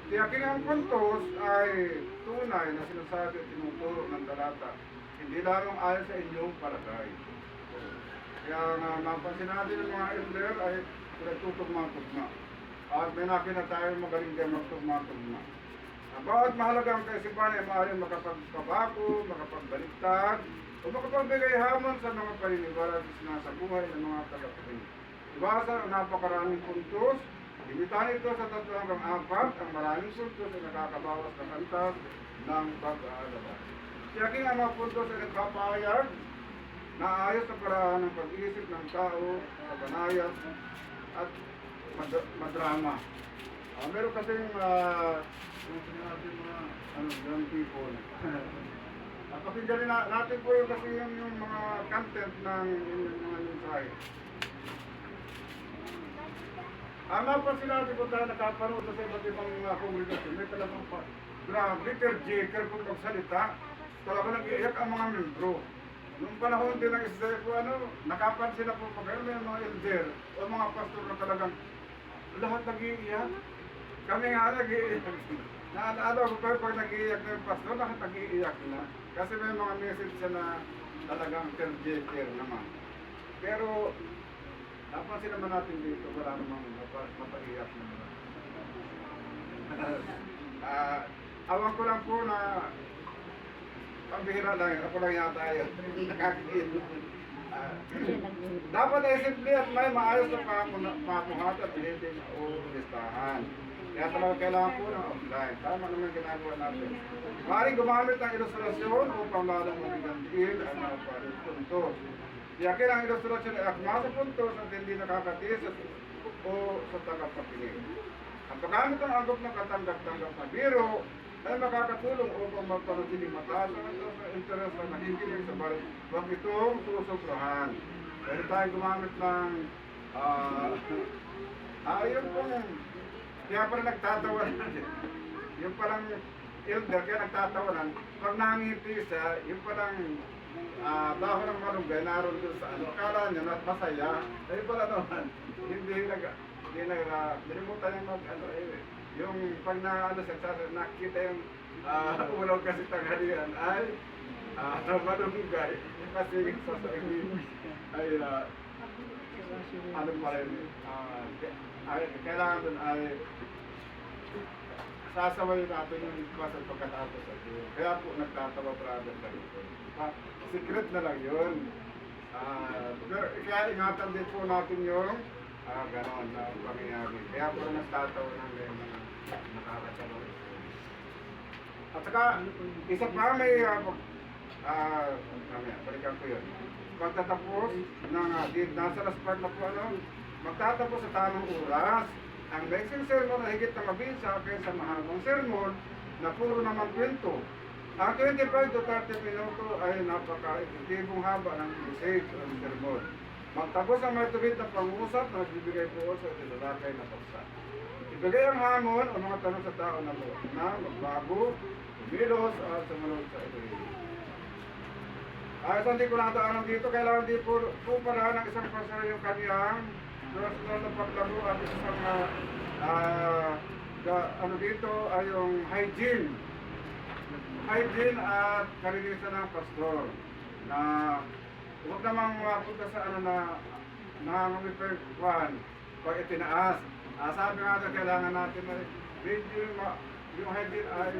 Tiyaking ang puntos ay tunay na sinasabi at tinuturo ng talata, hindi lamang ayon sa inyong palagay. Kaya nga mapansin natin ng mga elder ay pinagtutugma-tugma. At may nakita tayo magaling din magtugma-tugma. Ang bawat mahalagang kaisipan ay maaaring makapagpabako, makapagbaliktad, o makapagbigay hamon sa mga paniniwala na sa buhay ng mga tagapakinig. Iwasan ang napakaraming puntos, limitahan ito sa 3 hanggang 4, ang maraming puntos ay nakakabawas ng antas ng pag-aalala. Tiyaking ang mga puntos ay nagpapahayag na ayos sa paraan ng pag-iisip ng tao sa banayad at madrama. Meron kasing yung sinabi mga young people. Pakinggan natin po yung kasi yung mga content ng inyong mga mensahe. Ama pa sinabi ko tayo nakapanood sa iba't ibang kongregasyon. May talagang grabe, tearjerker kung magsalita. Talaga nag-iiyak ang mga membro. Noong panahon din ng Israel po, nakapansin na po pag may mga elder o mga pastor na talagang lahat nag-iiyak. Kami nga nag-iiyak. Naalala ko pa pag nag-iiyak na yung pastor, lahat nag-iiyak na. Kasi may mga message na talagang tearjerker naman. Pero napansin naman natin dito, wala namang mapaiyak naman. Awan ko lang po na pambihira lang, ako lang yata yun. Nakakakiin. Dapat ay simple at may maayos na pamuhat at hindi na listahan. Kaya talaga kailangan po ng offline. Tama naman ginagawa natin. Maaaring gumamit ng ilustrasyon upang lalong magigandil ang mga puntos. Tiyakin ang ilustrasyon ay akma sa puntos at hindi nakakatis o sa tagapakinig. Ang paggamit ng anggap ng katanggap-tanggap na biro ay makakatulong upang magpanatiling mataas ang interes na nakikinig sa balit. Huwag itong susuprahan. Pwede tayong gumamit ng yung pong kaya pala nagtatawanan. Yung palang elder kaya nagtatawanan. Pag nangiti siya, yung palang dahon ng malunggay naroon doon sa ano. Akala niya na masaya. Ay pala naman, nilimutan yung yung pag nakita yung ulaw kasi tanghalian ay malunggay. Kasi sa ay ano pa rin, kailangan doon ay sasawayin natin yung iwas at pagkatapos at yun. Kaya po nagtatawa brother ka dito. Secret na lang yun. Pero kaya ingatan din po natin yung ganon na pangyayari. Kaya po nagtatawa ng mga nakakatawa. At saka, isa pa may balikan ko yun. Pagtatapos ng nasa last part na po magtatapos sa tamang oras. Ang mixing sermon na higit na mabisa kaysa mahabang sermon na puro naman kwento. Ang 25 to 30 minuto ay napaka-epektibong haba ng message o sermon. Magtapos ang may tuwid na pangusap na nagbibigay po sa ilalakay na paksa. Ibigay ang hamon o mga tanong sa tao na magbago, umilos at sumunod sa ito. Saan di ko nataanan dito, kailangan di po pala ng isang pastor yung kaniyang personal na paglago at isang dito ay yung hygiene. Hygiene at kalinisan ng pastor na huwag namang mapunta sa nangangamipagkuhan pag itinaas. Sabi nga ito, kailangan natin yung hygiene ay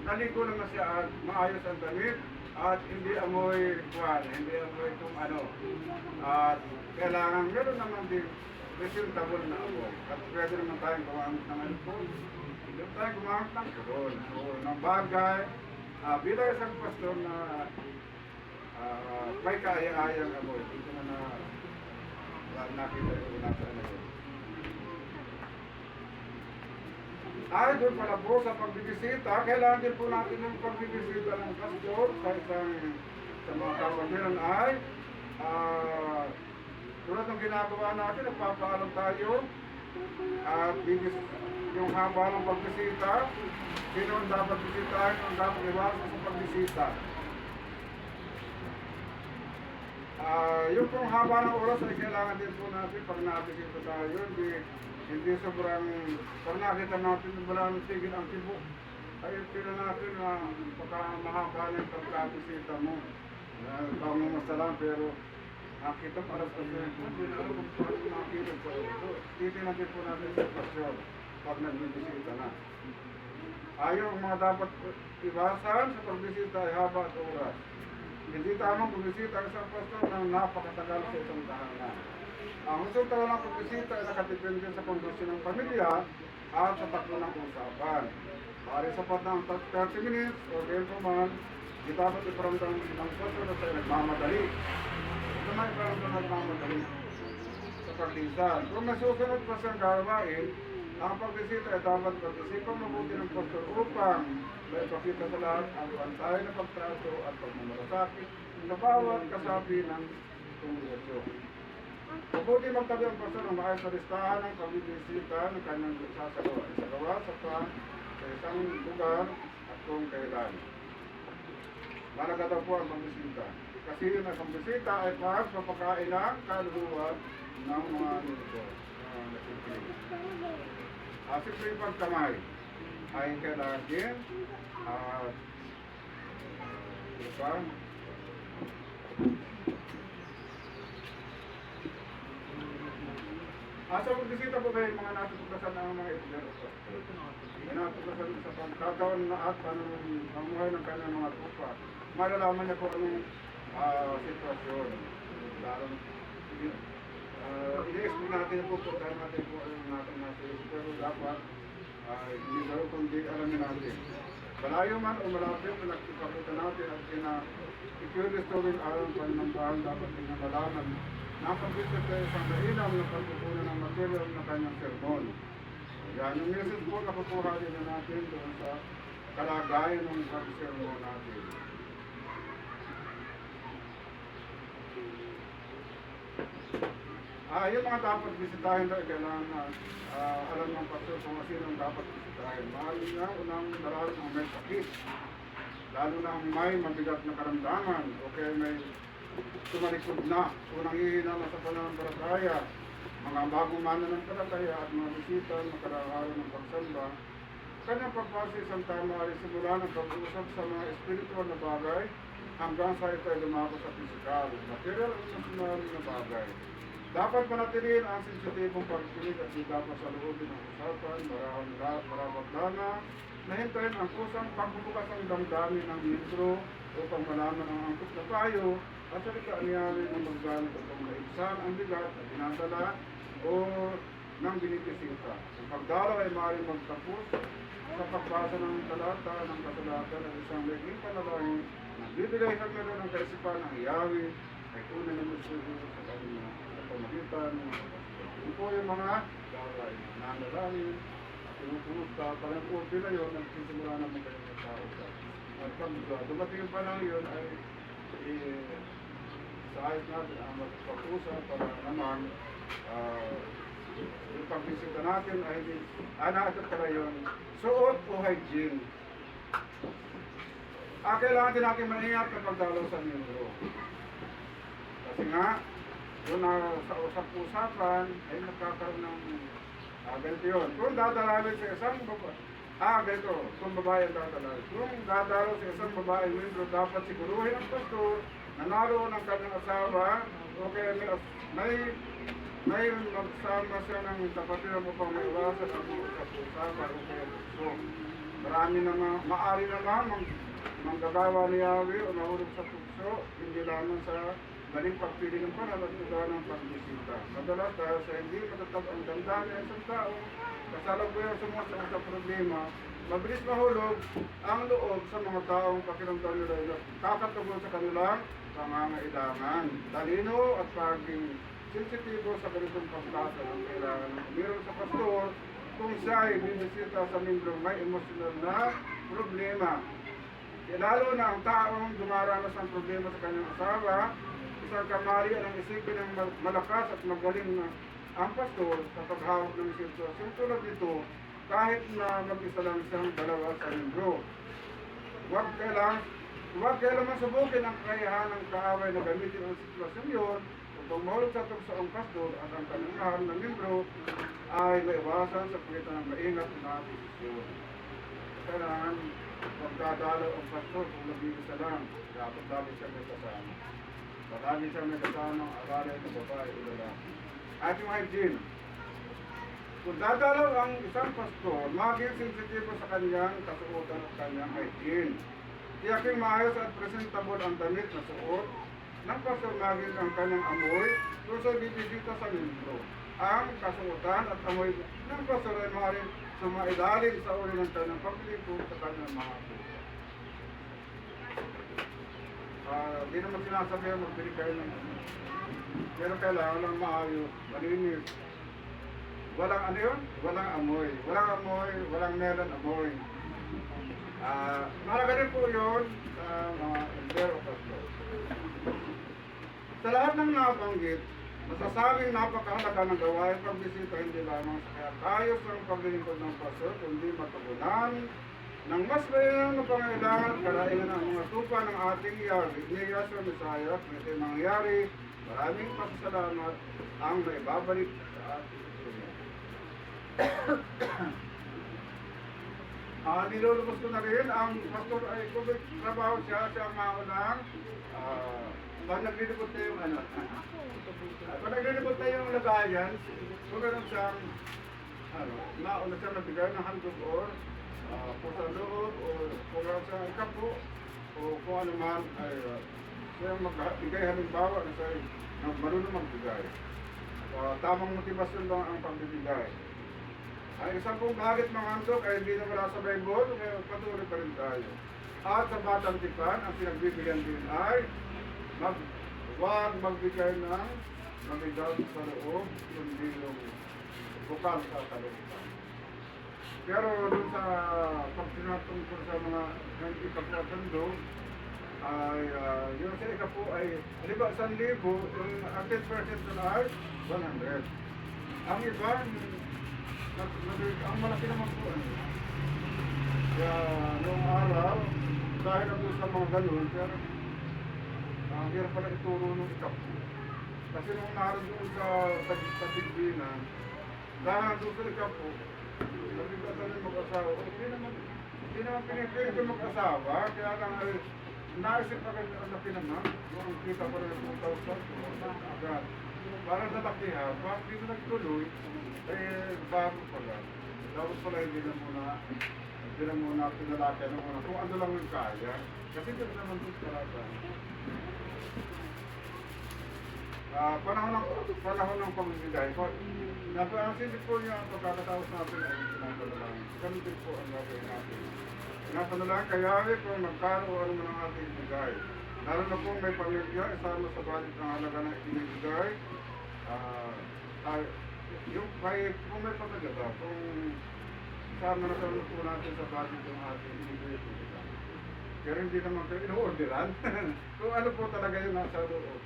naligo naman siya at maayos ang damit at hindi amoy kuhan, hindi amoy kung ano. At kailangan meron naman din presentable na amoy. At pwede naman tayong gumamit ng alcohol. Hindi tayong gumamit ng alcohol. So, ng bagay, bilang isang pastor na may kaya-ayang amoy. Dito na nakita ko nasa ano yun. Ay, doon pala po sa pagbibisita, kailangan din po natin yung pagbibisita ng pastor sa mga kapatiran ay tulad ng ginagawa natin, nagpapaalam tayo at yung haba ng pagbisita, sino ang dapat bisitahin, ang dapat iwasan sa pagbisita. Yung pong haba ng oras ay kailangan din po natin pag nabisita tayo, hindi sobrang, pag nakita natin wala nang tigil ang tibok, ay pila natin na baka mahaba na yung pagkabisita mo. Tamang masalam pero nakita para sa hindi na alam kung paano nakita po ito. Titignan din po natin sa sitwasyon pag nagbibisita na. Ayaw ang mga dapat iwasan sa pagbisita ay haba at oras. Hindi tamang pagbisita ang isang pastor ng napakatagal sa isang tahanan. Ang usong taon ng pagbisita ay nakadepende sa kondisyon ng pamilya at sa takbo ng usapan. Maaari sapat na ang 30 minutes o ganito man, di dapat iparamdam ng pastor na sa'yo nagmamadali. Ito na iparamdam na nagmamadali sa paglisan. Kung nasusunod pa siyang gawain, ang pagbisita ay dapat pag-isipan mabuti ng pastor upang maipakita sa lahat ang pantay na pagtrato at pagmamalasakit sa bawat kasapi ng kongregasyon. Mabuti magtabi ang pastor ng maayos na listahan ng pagbibisita ng kanyang isagawa sa isang lugar at kung kailan. Malaga daw po ang pagbisita. Kasi yun ang pagbisita ay pagpapakain ng kaluluwa ng mga nito. Simple yung pagkamay ay kailangan din sa pagbisita po kayo mga natutuklasan ng mga ibigay ito. Natutuklasan sa pagkakaon na at pamuhay ng kanyang mga tupa. Malalaman niya po anong sitwasyon. Larang i-explain natin po dahil natin po alam natin natin. Pero dapat hindi daw kundi alamin natin. Malayo man o malapit na nakipakita natin at i-curious to rin alam panambahan dapat din malaman na pag-visit tayo sa mainam na pagkukunan ng material na kanyang sermon. Yan, yung message po nakukuha din na natin doon sa kalagayan ng pag-sermon natin. Yung mga dapat bisitahin daw, kailangan alam ng pastor kung sino dapat bisitahin. Mahalin nga, unang darating ang may sakit. Lalo na ang may mabigat na karamdaman o kaya may tumalikod na o nangihina na sa pananampalataya. Mga bagong mananampalataya at mga bisita na kararalan ng pagsamba. Kanyang pagpasa isang tama ay simula ng pag-uusap sa mga espiritual na bagay hanggang sa ito ay lumako sa pisikal, material at emosyonal na bagay. Dapat manatilihin ang sensitibong pagkikinig at di dapat sa loobin ng usapan, marawat lana, na hintayin ang kusang pagbubukas ang damdamin ng ministro upang malaman ang angkop na payo at salita niya rin ang maggamit upang maibsan ang bigat at dinadala o ng binipisita. Ang pagdalaw ay maaaring magtapos sa pagbasa ng talata ng kasulatan ng isang leging panalangin na bibigay sa meron ng kaisipan ng Yahweh ay tunay na musulo sa kanila sa pamagitan ng mga pastor. Yun po yung mga gaway na nalangin at pinupumusta parang po pila yun at sisimula naman kayo ng tao sa at pag dumating pa lang yun ay sa ayos natin ang magpag-usap para naman yung pagbisita natin ay natin pala yun suot o hygiene. Kailangan din natin maingat kapag dalaw sa membro. Kasi nga, doon sa usap-usapan ay nagkakaroon ng ganito yun. Kung dadalawin sa isang babae, ganito, kung babae ang dadalawin. Kung dadalaw sa isang babae membro, dapat siguruhin ang pastor na naroon ang kanyang asawa o kaya may magsama siya ng kapatiran upang may iwasan ang usap-usapan o kaya gusto. Marami naman, maari naman manggagawa ni Yahweh o nahulog sa tukso, hindi lamang sa galing pagpili ng panal at ugawa ng pagbisita. Madalas dahil sa hindi matatag ang damdamin ng isang tao, kasalukuyan sumusok sa problema, mabilis mahulog ang loob sa mga taong pakiramdam nila na kakatugon sa kanilang pangangailangan. Talino at paging sensitibo sa ganitong pagkasa ang kailangan ng umiral sa pastor kung siya ay binisita sa membrong may emosyonal na problema. Lalo na ang taong dumaranas ng problema sa kanyang asawa, isang kamali ang isipin ng malakas at magaling na ang pastor sa paghawak ng sitwasyon tulad nito kahit na mag-isa lang siyang dalawa sa membro. Huwag kailanman subukin ang kakayahan ng kaaway na gamitin ang sitwasyon yun upang mahulog sa tukso ang pastor at ang kanyang mahal na membro ay maiwasan sa pagitan ng maingat na desisyon. Kailangan pagdadalaw ang pastor kung nag-iisa lang, dapat lagi siya may kasama. Palagi siya may kasama ang alalay ng babae o lalaki. At yung hygiene, Kung dadalaw ang isang pastor, maging sensitibo sa kanyang kasuotan at kanyang hygiene. Tiyaking maayos at presentable ang damit na suot ng pastor, maging ang kanyang amoy kung sa bibisita sa libro. Ang kasuotan at amoy ng pastor ay maaaring sumailalim sa uri ng kanyang paglilingkod sa kanyang mga puso. Di naman sinasabi ang magbili kayo ng pero kailangan lang maayos, malinis. Walang ano yun? Walang amoy. Walang amoy, walang meron amoy. Mahalaga din po yun sa mga elder o pastor. Sa lahat ng nabanggit, masasabing napakahalaga ng gawain pagbisita hindi lamang sa kayos ng paglilingkod ng pastor, kundi matugunan ng mas mainam na pangailangan at kalaingan ang mga tupa ng ating yari ni Yahshua Messiah. Ito yung mangyayari. Maraming pasasalamat ang naibabalik sa ating Panginoon. Nilulubos ko na rin, ang pastor ay kung may trabaho siya ang maunang pag naglilibot na yung ano. Pag naglilibot na yung lagayan, kung meron siyang mauna siya magbigay ng handog or pusa loob o kung meron siyang ikapo o kung ano man ay siya magbigay halimbawa na siya marunong magbigay. Tamang motibasyon lang ang pagbibigay. Ang isang pong bakit mga handog ay hindi na wala sa Bible, kaya patuloy pa rin tayo. At sa Batang Tipan, ang pinagbibigyan din ay huwag magbigay ng mabigat sa loob, kundi yung bukal sa kalooban. Pero doon sa pagsinatungkol sa mga ipagkakando, ay yung sa ika po ay, halimbawa 1,000, yung 10% doon ay 100. Ang iba, ang malaki naman po. Kaya noong araw, dahil na doon sa mga ganun, pero ang hirap pala ituro nung ikaw. Kasi nung naroon doon sa Pilipinas, dahil doon sa ikaw po, nabigatan rin mag-asawa. Hindi naman pinipili ko mag-asawa, kaya lang ay naisip pa rin ang laki naman. Kung kita pa rin 2,000, agad. Parang nalakihan, bakit dito nagtuloy, bago pala. Dapat pala hindi na muna pinalaki na muna. Kung ano lang yung kaya, kasi dito naman doon talaga. Panahon ng pagbibigay. Napansisip po niya ang pagkakataos natin ay pinapanalangin. Ganun din po ang gagawin natin. Pinapanalangin kaya po magkano o ano man ang ating ibigay. Lalo na po may pamilya, isama sa budget ng halaga na ibigay. Yung kung may pagkagaba, kung isama na po natin sa budget ng ating ibigay. Pero hindi naman kayo ino-orderan. Kung ano po talaga yung nasa loob.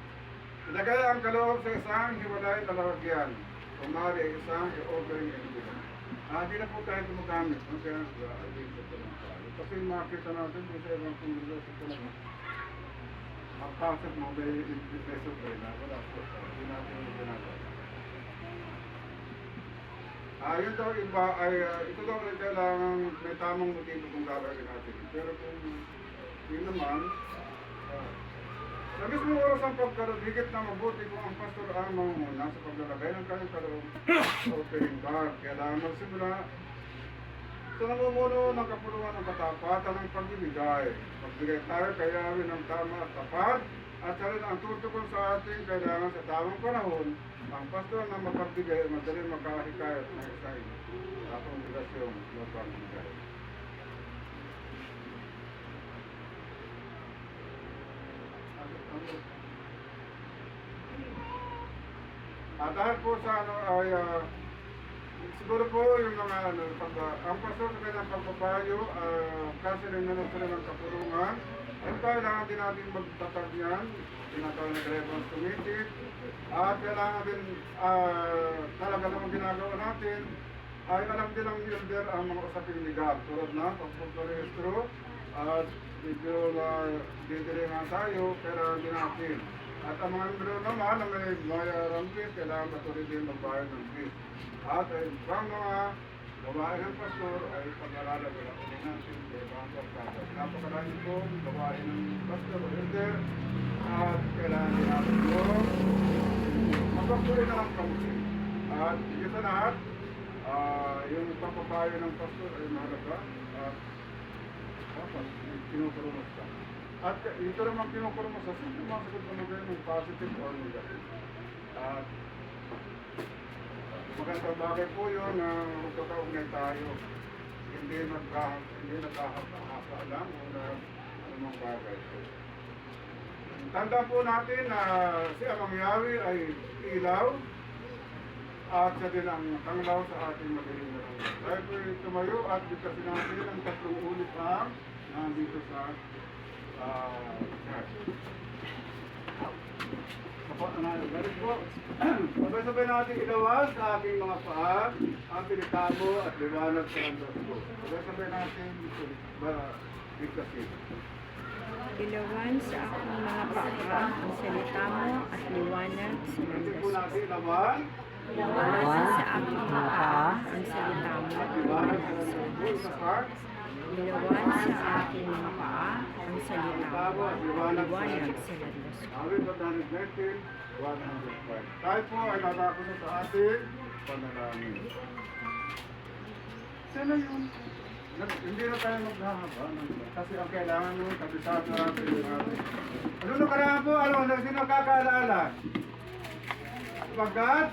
Ilagay ang kaloob sa isang hiwalay na lalagyan. Kung maaari isang i-ordering envelope. Hindi na po tayo gumagamit. Kaya dito po lang tayo. Kasi makita natin kung sa ibang pumilo ito naman. Magpasok mo may peso pa na wala po. Hindi natin yung ginagawa. Yun daw iba ay ito daw ay kailangan may tamang motibo kung gagawin natin. Pero kung yun naman, sa mismong oras ang pagkaroon, higit na mabuti kung ang pastor ang manguna sa paglalagay ng kanyang karoon sa opening bar. Kailangan magsimula sa namumuno ng kapuluan ng katapatan ng pagbibigay. Pagbigay tayo kayawin ng tama at tapat at sa rin ang tutukon sa ating kailangan sa tamang panahon. Ang pastor na mapagbigay ay madaling makahikayat na isang kongregasyon na pagbigay. Dahil po sa ano ay siguro po yung mga ang pastor sa kanyang pagpapayo kasi rin naman sila ng kapulungan ay kailangan din natin magtatag yan tinatawag na reference committee at kailangan din talaga naman ginagawa natin ay alam din ng elder ang mga usaping legal tulad na pagpaparehistro at medyo didiringan tayo pero hindi natin. At ang mga membro naman na may bayarang fees, kailangan patuloy din magbayad ng fees. At ang mga gawain ng pastor ay pag-aralan nila natin sa ibang pagkakata. Napakarami po gawain ng pastor o elder at kailangan din natin po magpapatuloy na lang kami. At dito sa lahat, Yung papapayo ng pastor ay mahalaga at dapat kinukurumos ka. At ito naman kinukurumos sa sino masagot mo ng positive or negative. At magandang bagay po yun na magkakaugnay tayo. Hindi nagkakaalam o na anumang bagay. Tanda po natin na si Amang Yahweh ay ilaw at siya din ang tanglaw sa ating madilim na langit. Tayo po tumayo at bigkasin natin ang 3 ulit ang nandito sa church. Galit po. Sabay-sabay natin ilawas sa aking mga paa ang pinitamo at liwanag sa landas ko. Sabay-sabay natin bigkasin. Ilawan sa aking mga paa ang salita mo at liwanag sa Kasi landas po ko. natin ilawan Ilawan sa aking mga paa ang salita mo at at liwanag liwanag sa sa landas ko. landas Sa ko. part. Ilawan sa aking mga paa ang salita mo at liwanag sa landas ko. Awit 119, 105. Tayo po ay tatapos na sa ating panalangin. Sana yun. Hindi na tayo maghahaba. Kasi ang kailangan nyo, kabisado natin yung ating. Ano na karaan po? Ano? Sino kakaalala? Pagkat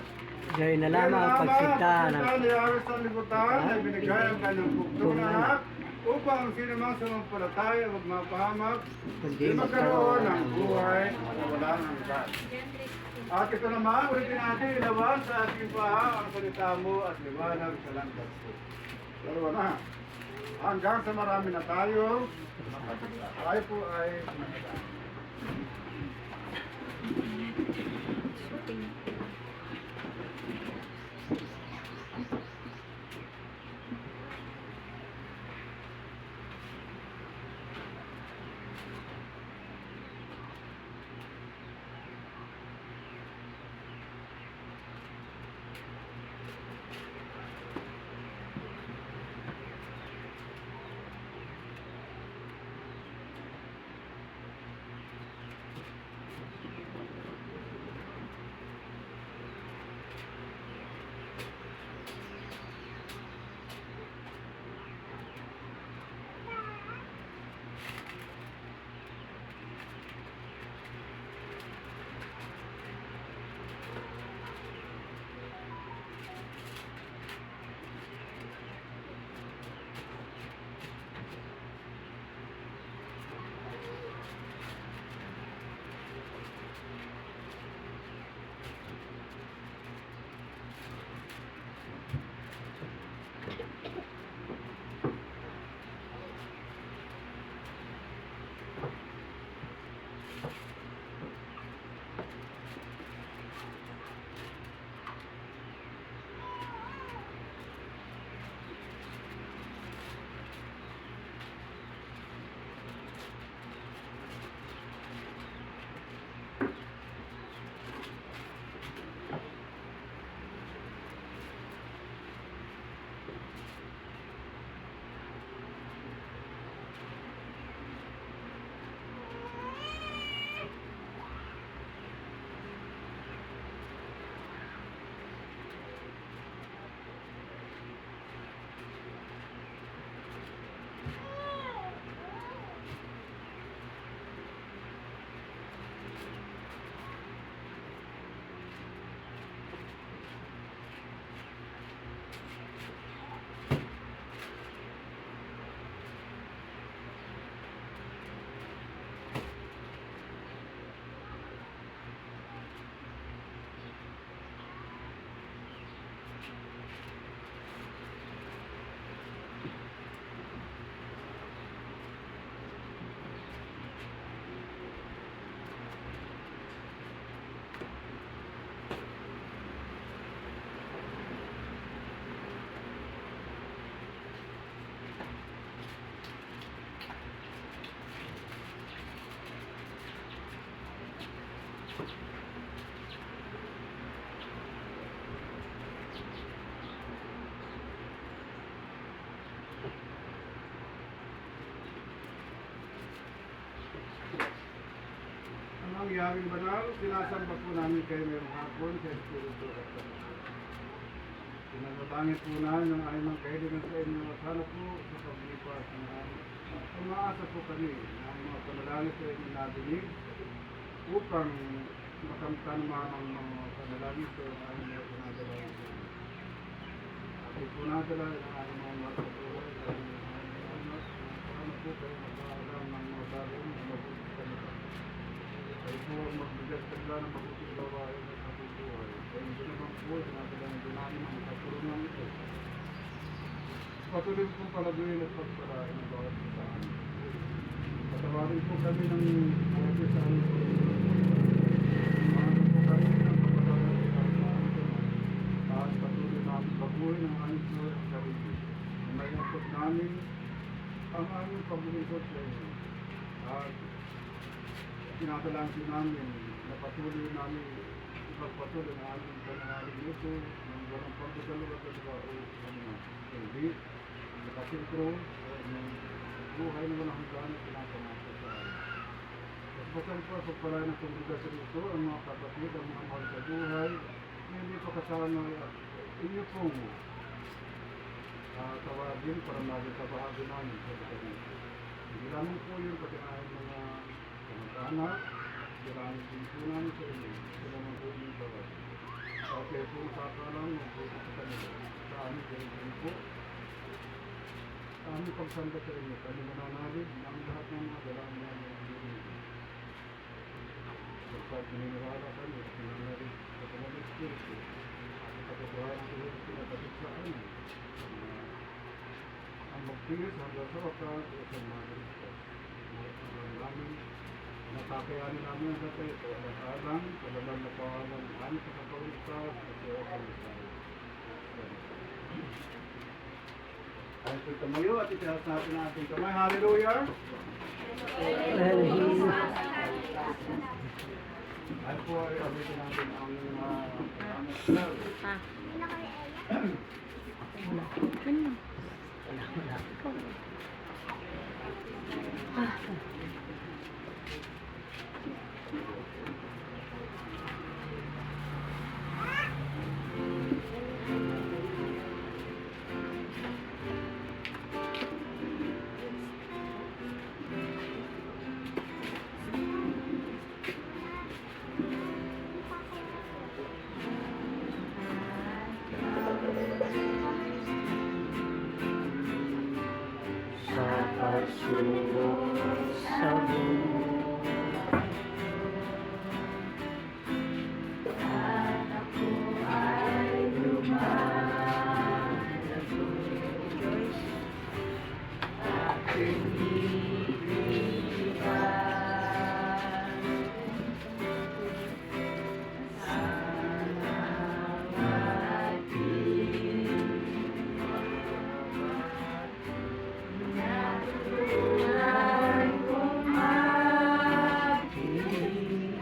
Gawin na lamang ang pagsikta ng ni Aris sa libutan ay binigay ang kanyang bugtong na anak upang ang sino mang sumampalataya huwag mapahamak kundi di magkaroon ng buhay na wala ng hanggan. At ito naman, ulitin natin, ilawan sa ating paa ang salita mo at liwanag sa landas ko. Dalawa na. Hanggang sa marami na tayo, tayo po ay manalangin. Ang Yahweh banal, sinasamba po namin kayo ngayong hapon sa Espiritu at Panginoon. Pinagdadangin po namin ng aming mga kahilingan sa inyo. Sana po sa paglipas ng aming umaasa po kami na ang mga panalangin sa inyo nadinig upang makamtan man ang mga panalangin sa aming mga pinadalangin sa inyo. At ipunadala ng aming mga matatuloy sa aming mga anak. Sana po kayo mag-aalam ng mga bagay na mabuti sa nila. Kayo po ang magbigay sa kanila ng mabuting gawain at kapubuhay. Kaya hindi naman po, sinadalangin din namin ang katulungan ito. Patuloy po palaguin at pagpalain ng bawat isa amin. Patawarin po kami ng bawat isa amin. Mahal po kami ng kapatawaran sa amin. At patuloy namin baguhin ang aming buhay at sarili. May nakot namin ang aming paglilingkod sa inyo. At tinatalang namin na patuloy namin ipagpatuloy ang aming panangaling nito ng walang pagdadalo at pagdadalo sa mga hindi nakasintro ng buhay na walang hanggan at pinapanasa sa amin. At pasang pa pagpalain ng kongregasyon ito ang mga kapatid, ang mga mahal sa buhay na hindi pa kasama inyo pong tawagin para magkabahagi namin sa kapatid. Hindi namin po yung patinahin mga kamag-anak, kailangan din po namin sa inyo, sila mga po yung bawat. Kaya po nakakalang magbuti sa kanila. Sa amin, ganyan po. Sa aming pagsamba sa inyo, kami nananalig ng lahat ng mga dalangin namin ang dinigin. Pagkat ninirala kami at nananalig sa Panginoon Espiritu, at katotohanan ng Diyos pinatapit sa amin. Ang magtiis hanggang sa wakas at ang maligtas. Ang namin, natakayanin namin ang dati ito at alang sa laman na pangalan ng aming pagkakaligtas at sa pagkakaligtas. Ay po tumayo at itaas natin ang ating kamay. Hallelujah! Ay po ay abitin natin ang spell. Sa pagsubok sa buhay at ako ay lumalago aking ibigay sana ating natutunan kong maging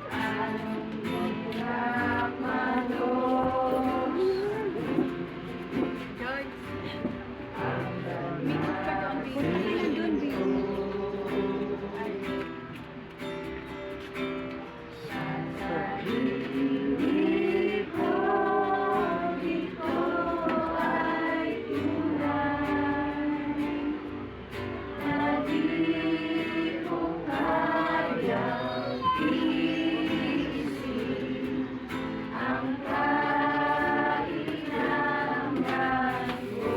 anong hirap malos hanggang sa sarili ko ito ay tunay na di ko kayang tiisin ang kailangan ko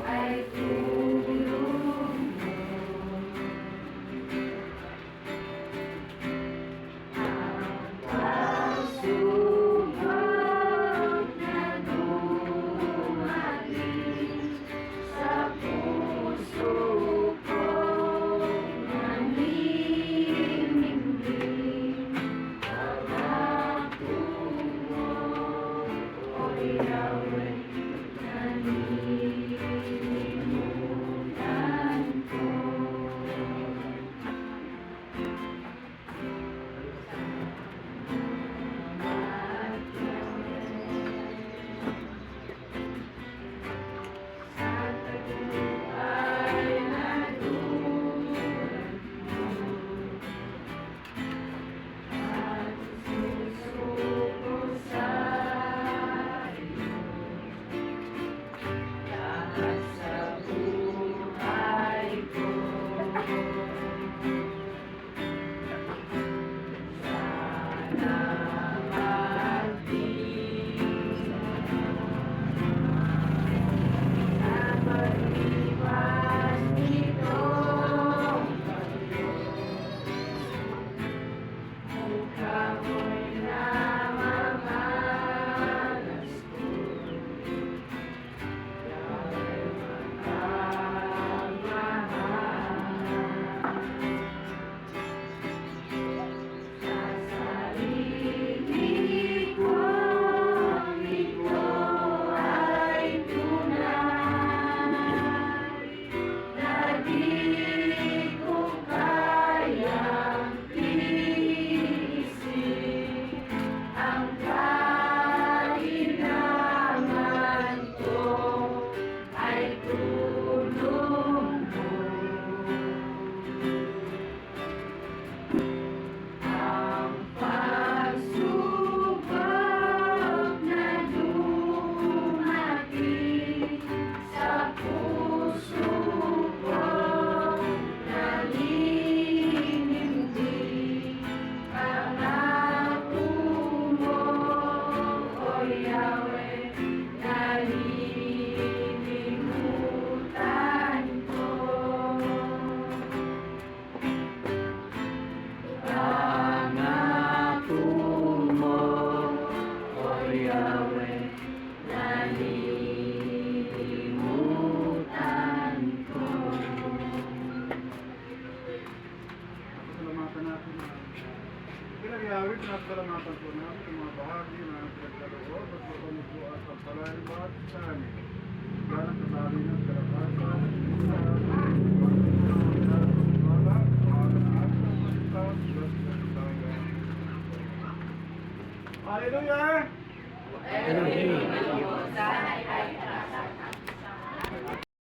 ay tulungan Pasalamatan natin na bilang Yahweh, pinasalamatan po namin ang mga bahagi na pinagkaloob at pagpanupo at pagpalain bawat sa amin. Yan ang kasali ng